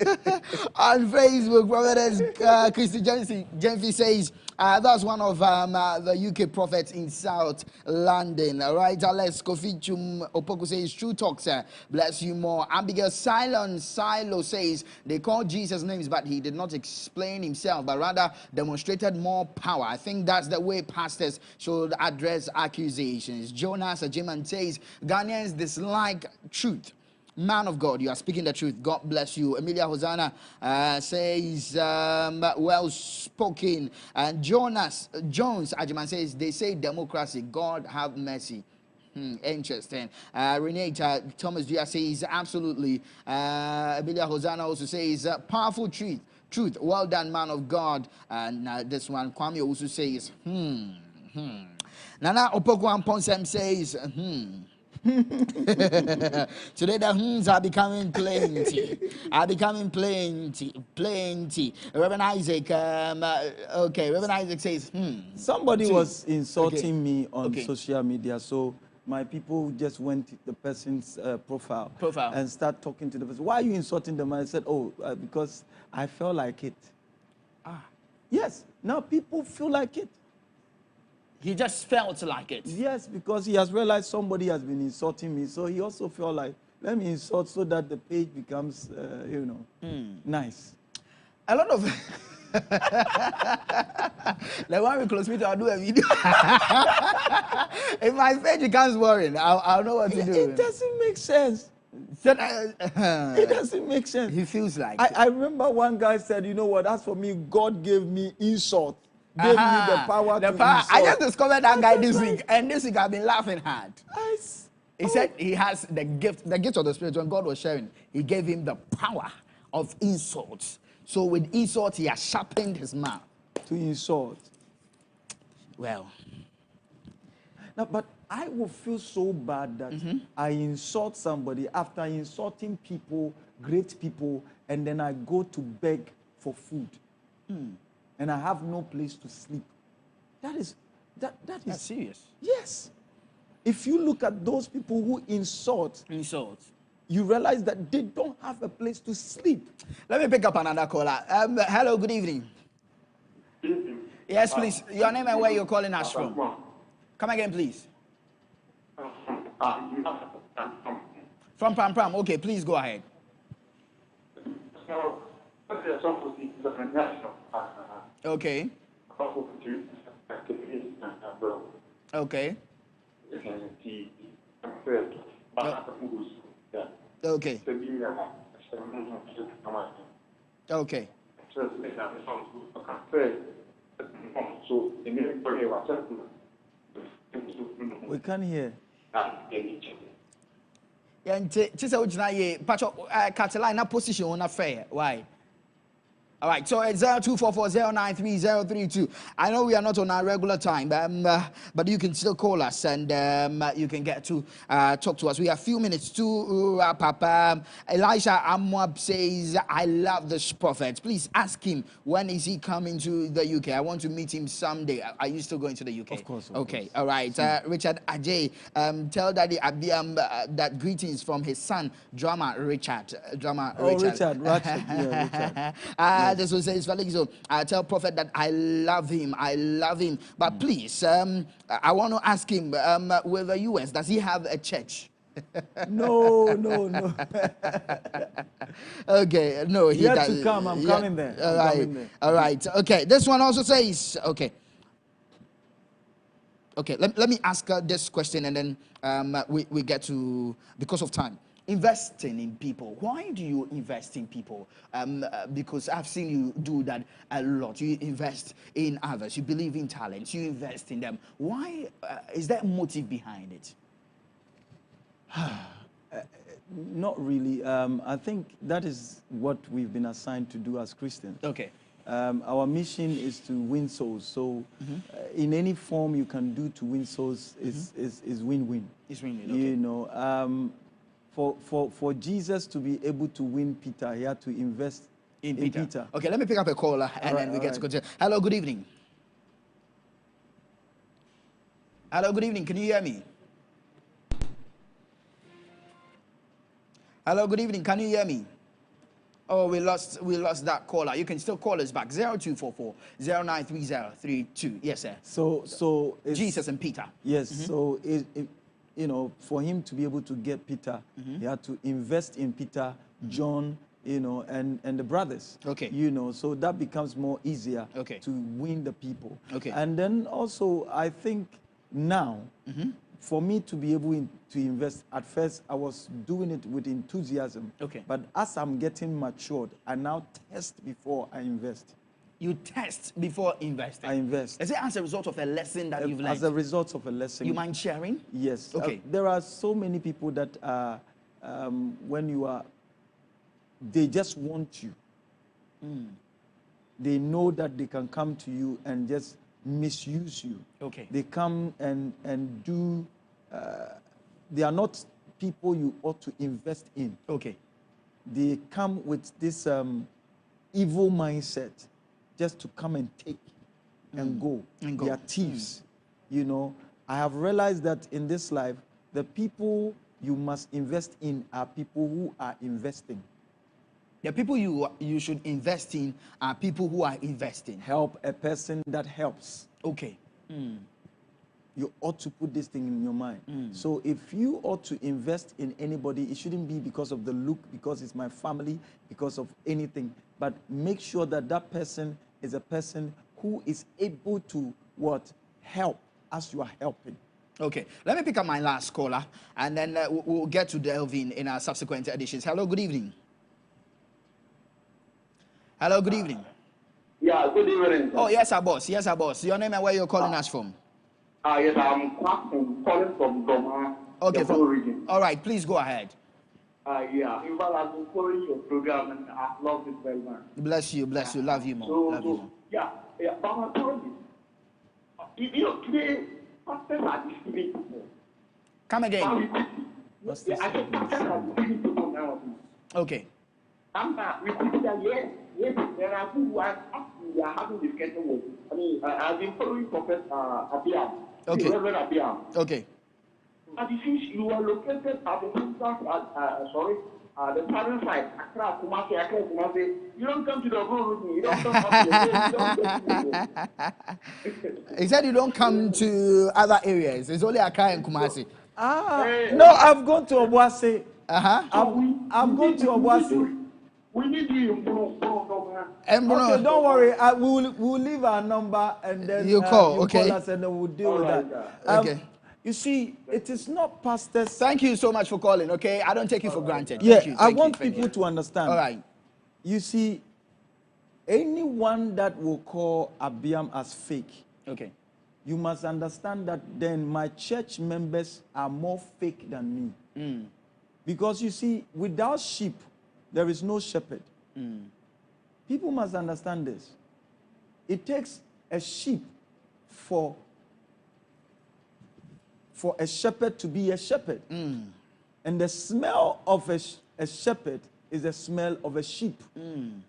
on Facebook. Prophetess Christy Jensen says, that's one of the UK prophets in South London. All right, Alex Kofichum Opoku says, true talk, sir. Bless you more. Abigail Silo says, they called Jesus names, but he did not explain himself, but rather demonstrated more power. I think that's the way pastors should address accusations. Jonas Ajiman says, Ghanaians dislike truth. Man of God, you are speaking the truth. God bless you. Emilia Hosanna says, well spoken. And Jones Ajiman says, they say democracy. God have mercy. Interesting. Renata Thomas Dia says, absolutely. Emilia Hosanna also says, powerful truth. Well done, man of God. And this one, Kwame also says, Nana Opoku Ponsem says, Today the hymns are becoming plenty. Plenty. Reverend Isaac, Reverend Isaac says, Somebody was insulting me on social media, so my people just went to the person's profile and start talking to the person. Why are you insulting them? I said, because I felt like it. Yes, now people feel like it. He just felt like it. Yes, because he has realized somebody has been insulting me, so he also felt like, let me insult so that the page becomes, nice. A lot of... Like when we close meet, I'll do a video. If my page becomes boring, I'll know what to do. It doesn't make sense. It doesn't make sense. He feels like I remember one guy said, you know what, as for me, God gave me insult. Gave me the power to insult. I just discovered that guy this week, and this week I've been laughing hard. He said he has the gift of the Spirit. When God was sharing, he gave him the power of insults. So with insult, he has sharpened his mouth. To insult. Well. Now, but I will feel so bad that I insult somebody after insulting people, great people, and then I go to beg for food. And I have no place to sleep. That is serious. Yes. If you look at those people who insult, you realize that they don't have a place to sleep. Let me pick up another caller. Hello, good evening. Yes, please. Your name and where you're calling us from. Come again, please. From Pram. Okay, please go ahead. Okay. Okay. Okay. Okay. We can't hear. Yeah, just say Pacho Catalina position on a fair. Why? All right, so it's 0244093032. I know we are not on our regular time, but you can still call us and you can get to talk to us. We have a few minutes to wrap up. Elisha Amwab says, I love this prophet. Please ask him, when is he coming to the UK? I want to meet him someday. Are you still going to the UK? Of course. Okay, all right. Richard Ajay, tell Daddy Abbeam that greetings from his son, drummer Richard. Richard. Yeah, Richard. This one says, Felix, I tell Prophet that I love him. But please, I want to ask him, with the US, does he have a church? No. Okay, no, he has does. to come. I'm coming there. All right. Okay, this one also says, okay, let me ask this question and then we get to, because of time. Investing in people. Why do you invest in people? Because I've seen you do that a lot. You invest in others. You believe in talents. You invest in them. Why is there a motive behind it? Not really. I think that is what we've been assigned to do as Christians. Okay. Our mission is to win souls. So, in any form you can do to win souls is win-win. It's win-win. Okay. You know, for Jesus to be able to win Peter, he had to invest in Peter. Okay, let me pick up a caller and then we get to continue. Hello, good evening. Hello, good evening. Can you hear me? Hello, good evening. Can you hear me? Oh, we lost that caller. You can still call us back. 0244-093032. Yes, sir. So it's, Jesus and Peter. Yes. So you know, for him to be able to get Peter, he had to invest in Peter, John, you know, and the brothers. Okay. You know, so that becomes more easier to win the people. Okay. And then also, I think now, for me to be able to invest, at first I was doing it with enthusiasm. Okay. But as I'm getting matured, I now test before I invest. You test before investing? I invest. Is it as a result of a lesson that you've learned? As a result of a lesson. You mind sharing? Yes. Okay. There are so many people that when you are, they just want you. They know that they can come to you and just misuse you. Okay. They come and do, they are not people you ought to invest in. Okay. They come with this evil mindset just to come and take and go. They are thieves. You know, I have realized that in this life, the people you must invest in are people who are investing. The people you should invest in are people who are investing. Help a person that helps. Okay. You ought to put this thing in your mind. So if you ought to invest in anybody, it shouldn't be because of the look, because it's my family, because of anything. But make sure that that person is a person who is able to what? Help as you are helping. Okay. Let me pick up my last caller, and then we'll get to delve in our subsequent editions. Hello, good evening. Hello, good evening. Yeah, good evening. Oh, yes, our boss. Yes, our boss. Your name and where you're calling us from? Yes, I'm calling from Goma. Okay, from region. All right, please go ahead. Yeah, in fact, I've been following your program and I've loved it very much. Bless you, love you more. Love you more. Yeah, but I'm telling you, you know, today, pastors are deceiving people. Come again. I think pastors are deceiving people now. Okay. We could see that, yes, there are people who are having discussion with. I mean, I've been following Prophet Abbeam. Okay. Reverend Abbeam. Okay. But since you are located at the the southern side, Accra, Kumasi, you don't come to the road with me. You don't come to He said you don't come to other areas. It's only Accra and Kumasi. No, I've gone to Obuasi. I've gone to Obuasi. We need you in Okay, don't worry. We'll leave our number and then you call. you Okay. call us and then we'll deal with that. Okay. You see, it is not pastors. Thank you so much for calling. Okay, I don't take you for granted. Yeah, Thank you, I want people to understand. All right. You see, anyone that will call Abbeam as fake, okay, you must understand that then my church members are more fake than me. Because you see, without sheep, there is no shepherd. People must understand this. It takes a sheep for a shepherd to be a shepherd. And the smell of a shepherd is the smell of a sheep.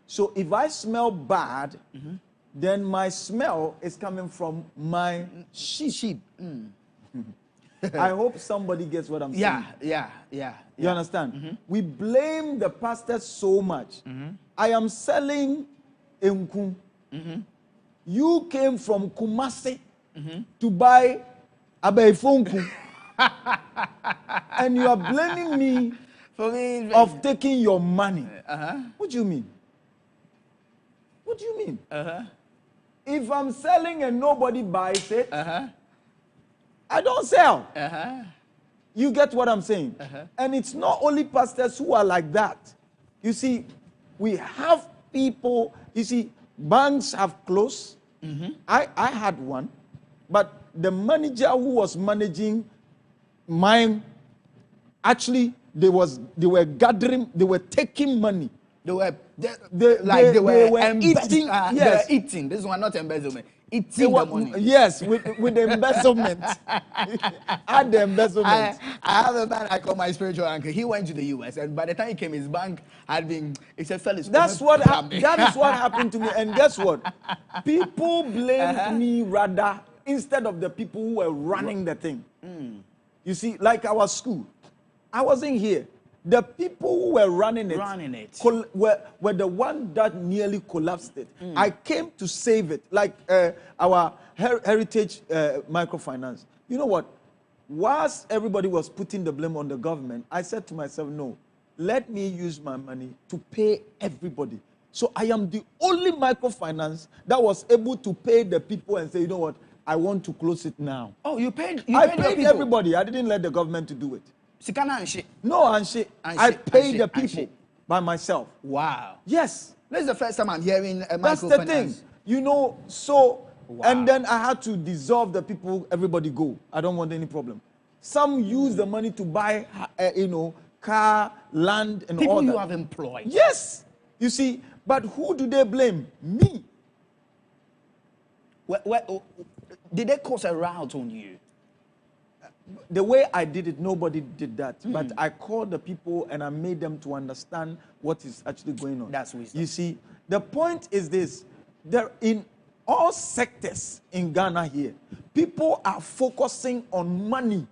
So if I smell bad, then my smell is coming from my sheep. I hope somebody gets what I'm saying. Yeah. You understand? We blame the pastor so much. I am selling enku. You came from Kumasi to buy Abeifonku. And you are blaming me of taking your money. What do you mean? What do you mean? If I'm selling and nobody buys it, I don't sell. You get what I'm saying? And it's not only pastors who are like that. You see, we have people, you see, banks have closed. I had one, but the manager who was managing mine, actually, they were gathering, they were taking money. They were eating. Yes. They were eating. This one not embezzlement. Eating the money. Yes, with the embezzlement. Add the embezzlement. I have a man I call my spiritual uncle. He went to the US, and by the time he came, his bank had been. He said, "Felix." That is what happened to me. And guess what? People blamed me rather instead of the people who were running the thing. You see, like our school, I wasn't here. The people who were running it were the one that nearly collapsed it. I came to save it, like our heritage microfinance. You know what? Whilst everybody was putting the blame on the government, I said to myself, no, let me use my money to pay everybody. So I am the only microfinance that was able to pay the people and say, you know what? I want to close it now. Oh, you paid? I paid everybody. I didn't let the government to do it. No, I paid the people by myself. Wow. Yes. This is the first time I'm hearing a microfinance. That's the thing. You know, so, and then I had to dissolve the people, everybody go. I don't want any problem. Some use the money to buy, car, land, and people all that. You have employed. Yes. You see, but who do they blame? Me. Did they cause a rout on you? The way I did it, nobody did that. But I called the people and I made them to understand what is actually going on. That's wisdom. You see, the point is this. There, in all sectors in Ghana here, people are focusing on money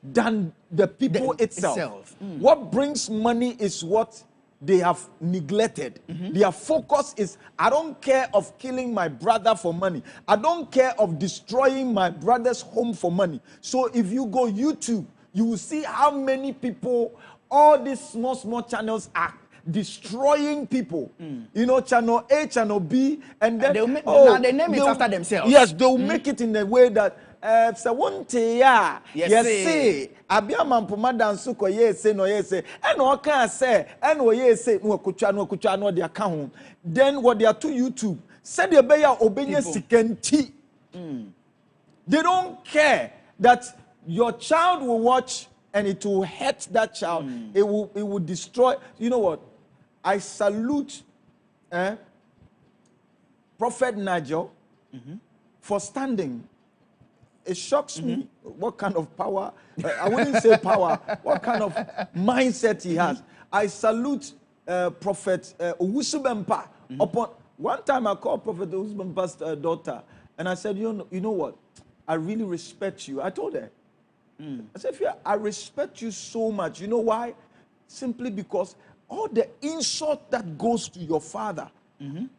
than the people itself. What brings money is what they have neglected. Their focus is, I don't care of killing my brother for money. I don't care of destroying my brother's home for money. So if you go YouTube, you will see how many people, all these small channels are destroying people. You know, channel A, channel B, and then now they name it after themselves. Yes, they will make it in a way that yes, Abbeam Danso ko yes no yes and no can say and no yes no kucha no their account. Then what they are to YouTube said they be obenya sikenti. They don't care that your child will watch and it will hurt that child. It will destroy. You know what? I salute Prophet Nigel for standing. It shocks me what kind of power, I wouldn't say power, what kind of mindset he has. I salute Prophet Owusubempa. Upon one time I called Prophet Owusubempa's daughter and I said, you know what? I really respect you. I told her. I said, I respect you so much. You know why? Simply because all the insult that goes to your father,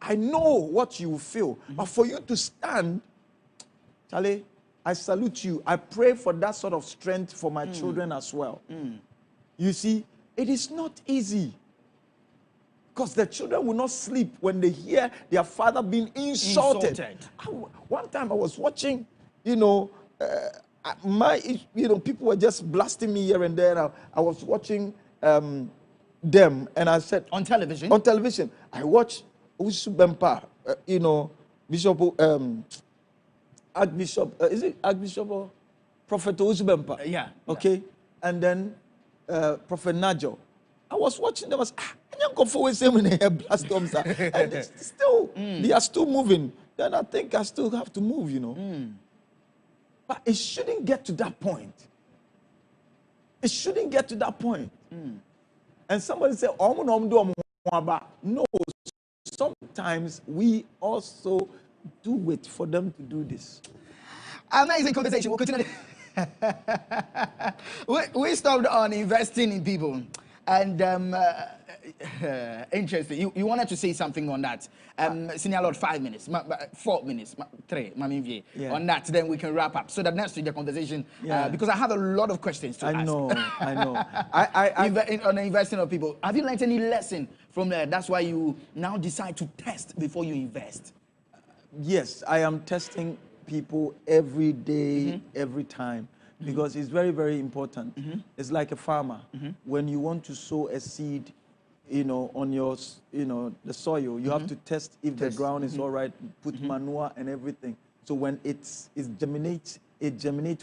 I know what you feel. But for you to stand, Charlie, I salute you. I pray for that sort of strength for my children as well. You see, it is not easy. Because the children will not sleep when they hear their father being insulted. One time I was watching, people were just blasting me here and there. I was watching them and I said... On television? On television. I watched Owusubempa, Bishop... Archbishop, is it Archbishop or Prophet Owusubempa? Yeah. Okay. And then Prophet Nigel. I was watching them. and it's still, they are still moving. Then I think I still have to move, you know. But it shouldn't get to that point. It shouldn't get to that point. And somebody said, no, sometimes we also do it for them to do this. Amazing conversation. We'll continue. we stopped on investing in people. And interesting. You wanted to say something on that. Senior Lord, 5 minutes, 4 minutes, 3, on that. Then we can wrap up. So that next week the conversation, because I have a lot of questions to ask. I know. On the investing of people, have you learned any lesson from there? That's why you now decide to test before you invest. Yes, I am testing people every day, every time. Because it's very, very important. It's like a farmer. When you want to sow a seed, you know, on your, you know, the soil, you have to test if the ground is all right, put manure and everything. So when it germinates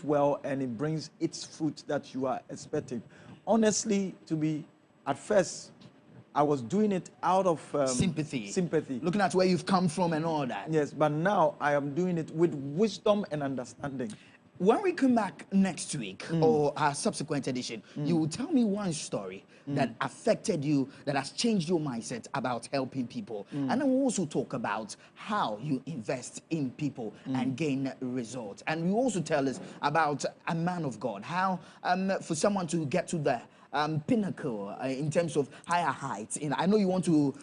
well and it brings its fruit that you are expecting. Honestly, at first, I was doing it out of sympathy. Looking at where you've come from and all that. Yes, but now I am doing it with wisdom and understanding. When we come back next week or our subsequent edition, you will tell me one story that affected you, that has changed your mindset about helping people. And then we'll also talk about how you invest in people and gain results. And you also tell us about a man of God, how for someone to get to the pinnacle in terms of higher heights. I know you want to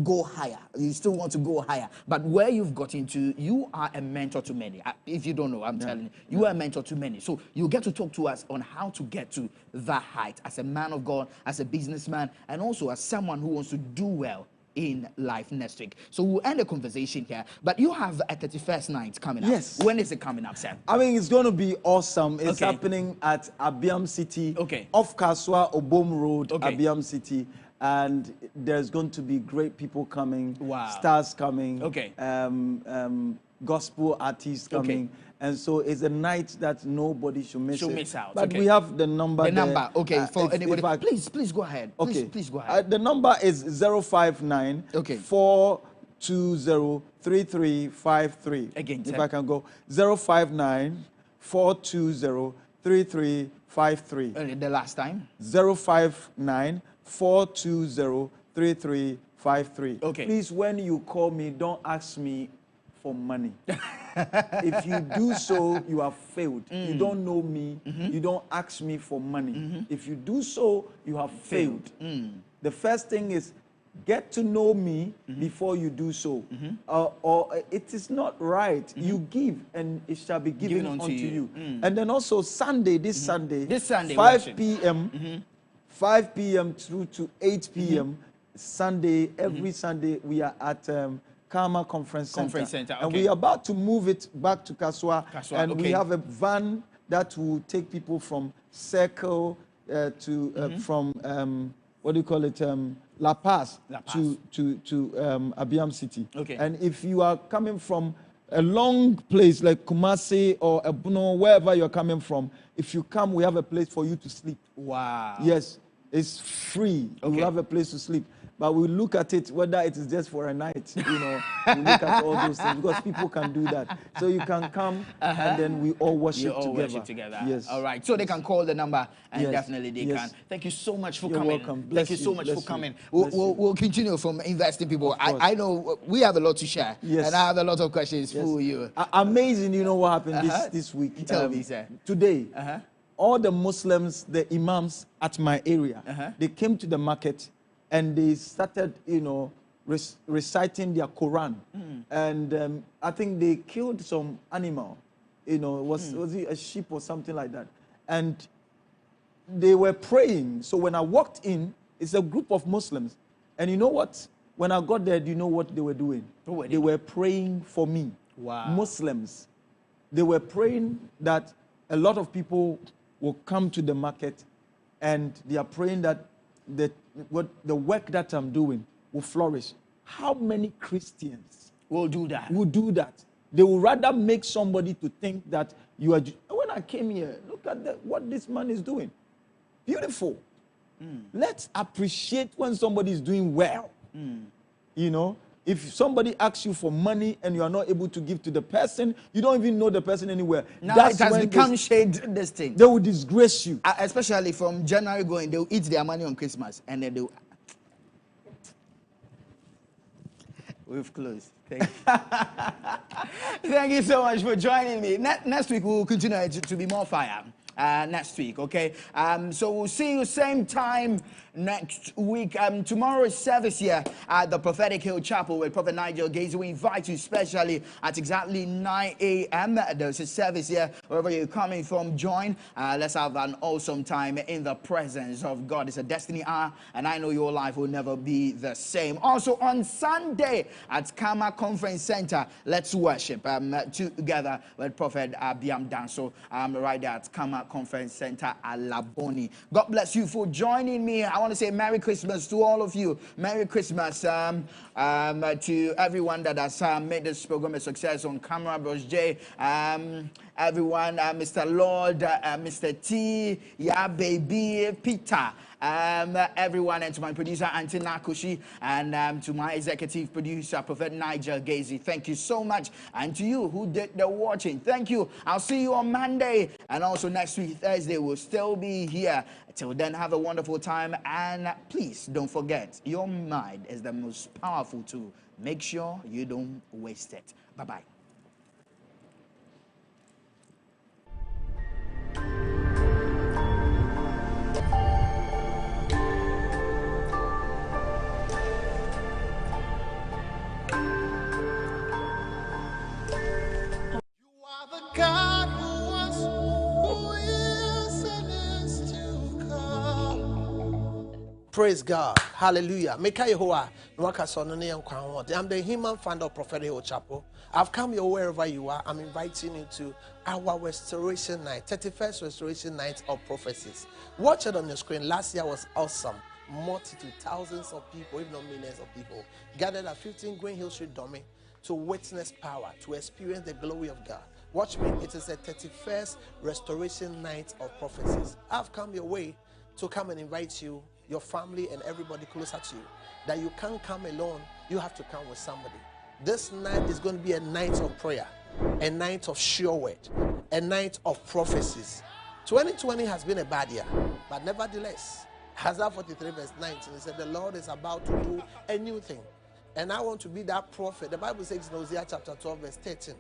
go higher. You still want to go higher. But where you've got into, you are a mentor to many. If you don't know, I'm telling you, you are a mentor to many. So you get to talk to us on how to get to that height as a man of God, as a businessman, and also as someone who wants to do well in life next week. So we'll end the conversation here. But you have a 31st night coming up. Yes. When is it coming up, Sam? I mean, it's going to be awesome. It's happening at Abbeam City, off Kaswa, Obom Road, Abbeam City. And there's going to be great people coming, stars coming, gospel artists coming. And so it's a night that nobody should miss out. But we have the number there. For anybody. Please go ahead. Please go ahead. The number is 059 420 3353. Again, if I can go. 059 420 3353. The last time? 059 420 3353. Please, when you call me, don't ask me for money. If you do so, you have failed. You don't know me. You don't ask me for money. If you do so, you have failed. The first thing is get to know me before you do so. Or it is not right. You give and it shall be given unto you. And then also Sunday, this Sunday, 5 p.m. 5 p.m. through to 8 p.m. Sunday, every Sunday, we are at Karma Conference Center. And we are about to move it back to Kaswa. And we have a van that will take people from Circle from, what do you call it, La Paz. to Abbeam City. And if you are coming from a long place like Kumasi or Ebuno, wherever you're coming from, if you come, we have a place for you to sleep. Wow. Yes, it's free. We have a place to sleep. But we look at it, whether it is just for a night, you know, we look at all those things, because people can do that. So you can come and then we all worship together. Yes. All right. So they can call the number and definitely they can. Thank you so much for coming. Welcome. Thank you so much for coming. We'll continue from investing people. I know we have a lot to share. And I have a lot of questions for you. Amazing, you know what happened this week? Tell me, sir. Today, all the Muslims, the imams at my area, they came to the market and they started, you know, reciting their Quran. And I think they killed some animal, you know, was it a sheep or something like that? And they were praying. So when I walked in, it's a group of Muslims. And you know what? When I got there, do you know what they were doing? They were praying for me. Wow. Muslims. They were praying that a lot of people will come to the market, and they are praying that the work that I'm doing will flourish. How many Christians will do that? They will rather make somebody to think that you are. When I came here, look at what this man is doing. Beautiful. Let's appreciate when somebody is doing well. You know, if somebody asks you for money and you are not able to give to the person, you don't even know the person anywhere. Now That's it has when become shade this thing. they will disgrace you. Especially from January going, they'll eat their money on Christmas and then they'll... We've closed. Thank you. Thank you so much for joining me. Next week, we'll continue to be more fire. Next week, okay? So we'll see you same time next week. Tomorrow's service here at the Prophetic Hill Chapel with Prophet Nigel Gaze. We invite you specially at exactly 9 a.m. There's a service here. Wherever you're coming from, join. Let's have an awesome time in the presence of God. It's a destiny hour, and I know your life will never be the same. Also on Sunday at Kama Conference Center, let's worship together with Prophet Abbeam Danso right there at Kama Conference Center Alaboni. God bless you for joining me. I want to say Merry Christmas to all of you. Merry Christmas to everyone that has made this program a success on camera. Bros J, everyone, Mr. Lord, Mr. T, yeah, baby, Peter. Everyone, and to my producer Auntie Nakushi, and to my executive producer Prophet Nigel Gaze. Thank you so much, and to you who did the watching, thank you. I'll see you on Monday, and also next week Thursday we'll still be here. Till then, have a wonderful time, and please don't forget, your mind is the most powerful tool. Make sure you don't waste it. Bye bye. God who was, who is, and is to come. Praise God. Hallelujah. Meka Yehoah, Nwaka Sonone Yankwa. I'm the human founder of Prophetic Hill Chapel. I've come here wherever you are. I'm inviting you to our restoration night, 31st restoration night of prophecies. Watch it on your screen. Last year was awesome. Multitude, thousands of people, if not millions of people, gathered at 15 Green Hill Street, Dummy, to witness power, to experience the glory of God. Watch me. It is a 31st restoration night of prophecies. I've come your way to come and invite you, your family, and everybody closer to you. That you can't come alone. You have to come with somebody. This night is going to be a night of prayer, a night of sure word, a night of prophecies. 2020 has been a bad year, but nevertheless, Isaiah 43 verse 19, it said, the Lord is about to do a new thing. And I want to be that prophet. The Bible says in Hosea chapter 12 verse 13,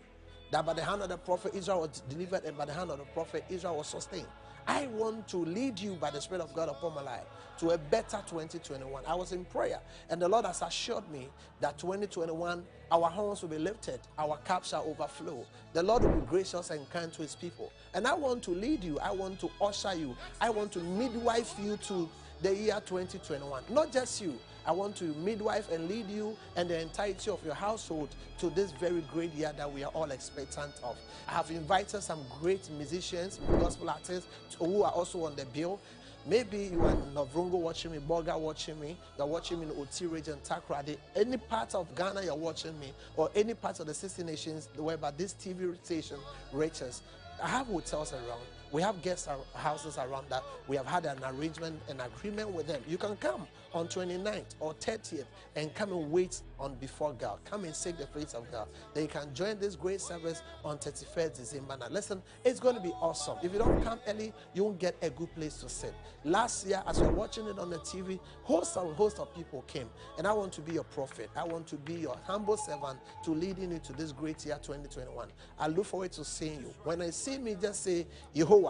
that by the hand of the prophet Israel was delivered, and by the hand of the prophet Israel was sustained. I want to lead you by the Spirit of God upon my life to a better 2021. I was in prayer, and the Lord has assured me that 2021, our horns will be lifted, our cups shall overflow. The Lord will be gracious and kind to His people. And I want to lead you, I want to usher you, I want to midwife you to the year 2021. Not just you. I want to midwife and lead you and the entirety of your household to this very great year that we are all expectant of. I have invited some great musicians, gospel artists who are also on the bill. Maybe you are in Novrongo watching me, Boga watching me, you're watching me in Oti region, Takrade, any part of Ghana you're watching me, or any part of the 60 nations whereby this TV station reaches. I have hotels around. We have guest houses around that. We have had an arrangement, an agreement with them. You can come on 29th or 30th and come and wait on before God. Come and seek the face of God. Then you can join this great service on 31st December. Now listen, it's going to be awesome. If you don't come early, you won't get a good place to sit. Last year, as you're watching it on the TV, host of people came. And I want to be your prophet. I want to be your humble servant to leading you to this great year 2021. I look forward to seeing you. When I see me, just say, Yehovah.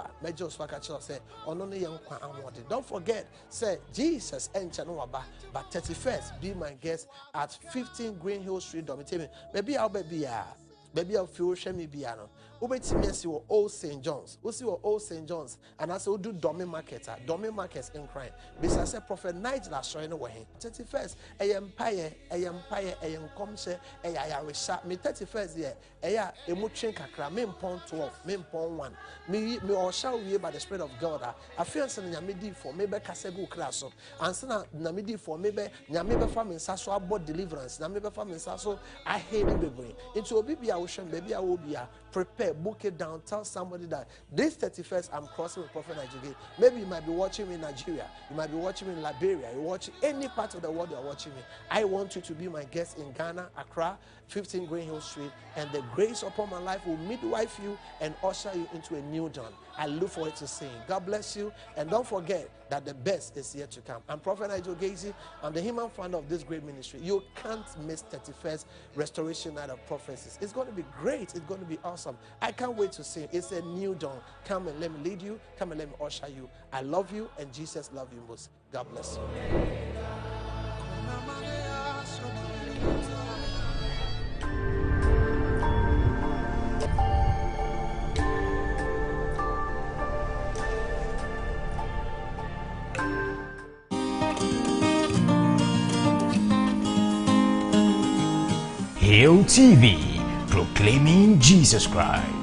Don't forget, say Jesus and Chanwaba, but 31st, be my guest at 15 Green Hill Street, Dormitory. Maybe I'll be Maybe I'll feel shame piano. Ubeti me or Old St. John's. We see Old St. John's, and I say we do Domi Markets in crime. Because I said Prophet Nigel showing away. 31st, a empire, comse, a Yarisha. Me 31st year, a muchin kakra, me pon 12, me pon 1. Me or shall we by the Spirit of God. I feel something Yamidi for maybe Kasegu class up. And Sana Namidi for maybe Yamiba family Sasso about deliverance. Namiba family Sasso, I hate the baby. Into a baby ocean, baby, I will be prepare, book it down, tell somebody that this 31st I'm crossing with Prophet Nigeria. Maybe you might be watching me in Nigeria, you might be watching me in Liberia, you watch any part of the world you're watching me. I want you to be my guest in Ghana, Accra, 15 Green Hill Street, and the grace upon my life will midwife you and usher you into a new dawn. I look forward to seeing. God bless you, and don't forget that the best is yet to come. I'm Prophet Nigel Gacy. I'm the human founder of this great ministry. You can't miss 31st Restoration Night of Prophecies. It's going to be great. It's going to be awesome. I can't wait to sing. It's a new dawn. Come and let me lead you. Come and let me usher you. I love you, and Jesus loves you most. God bless you. Hail TV, proclaiming Jesus Christ.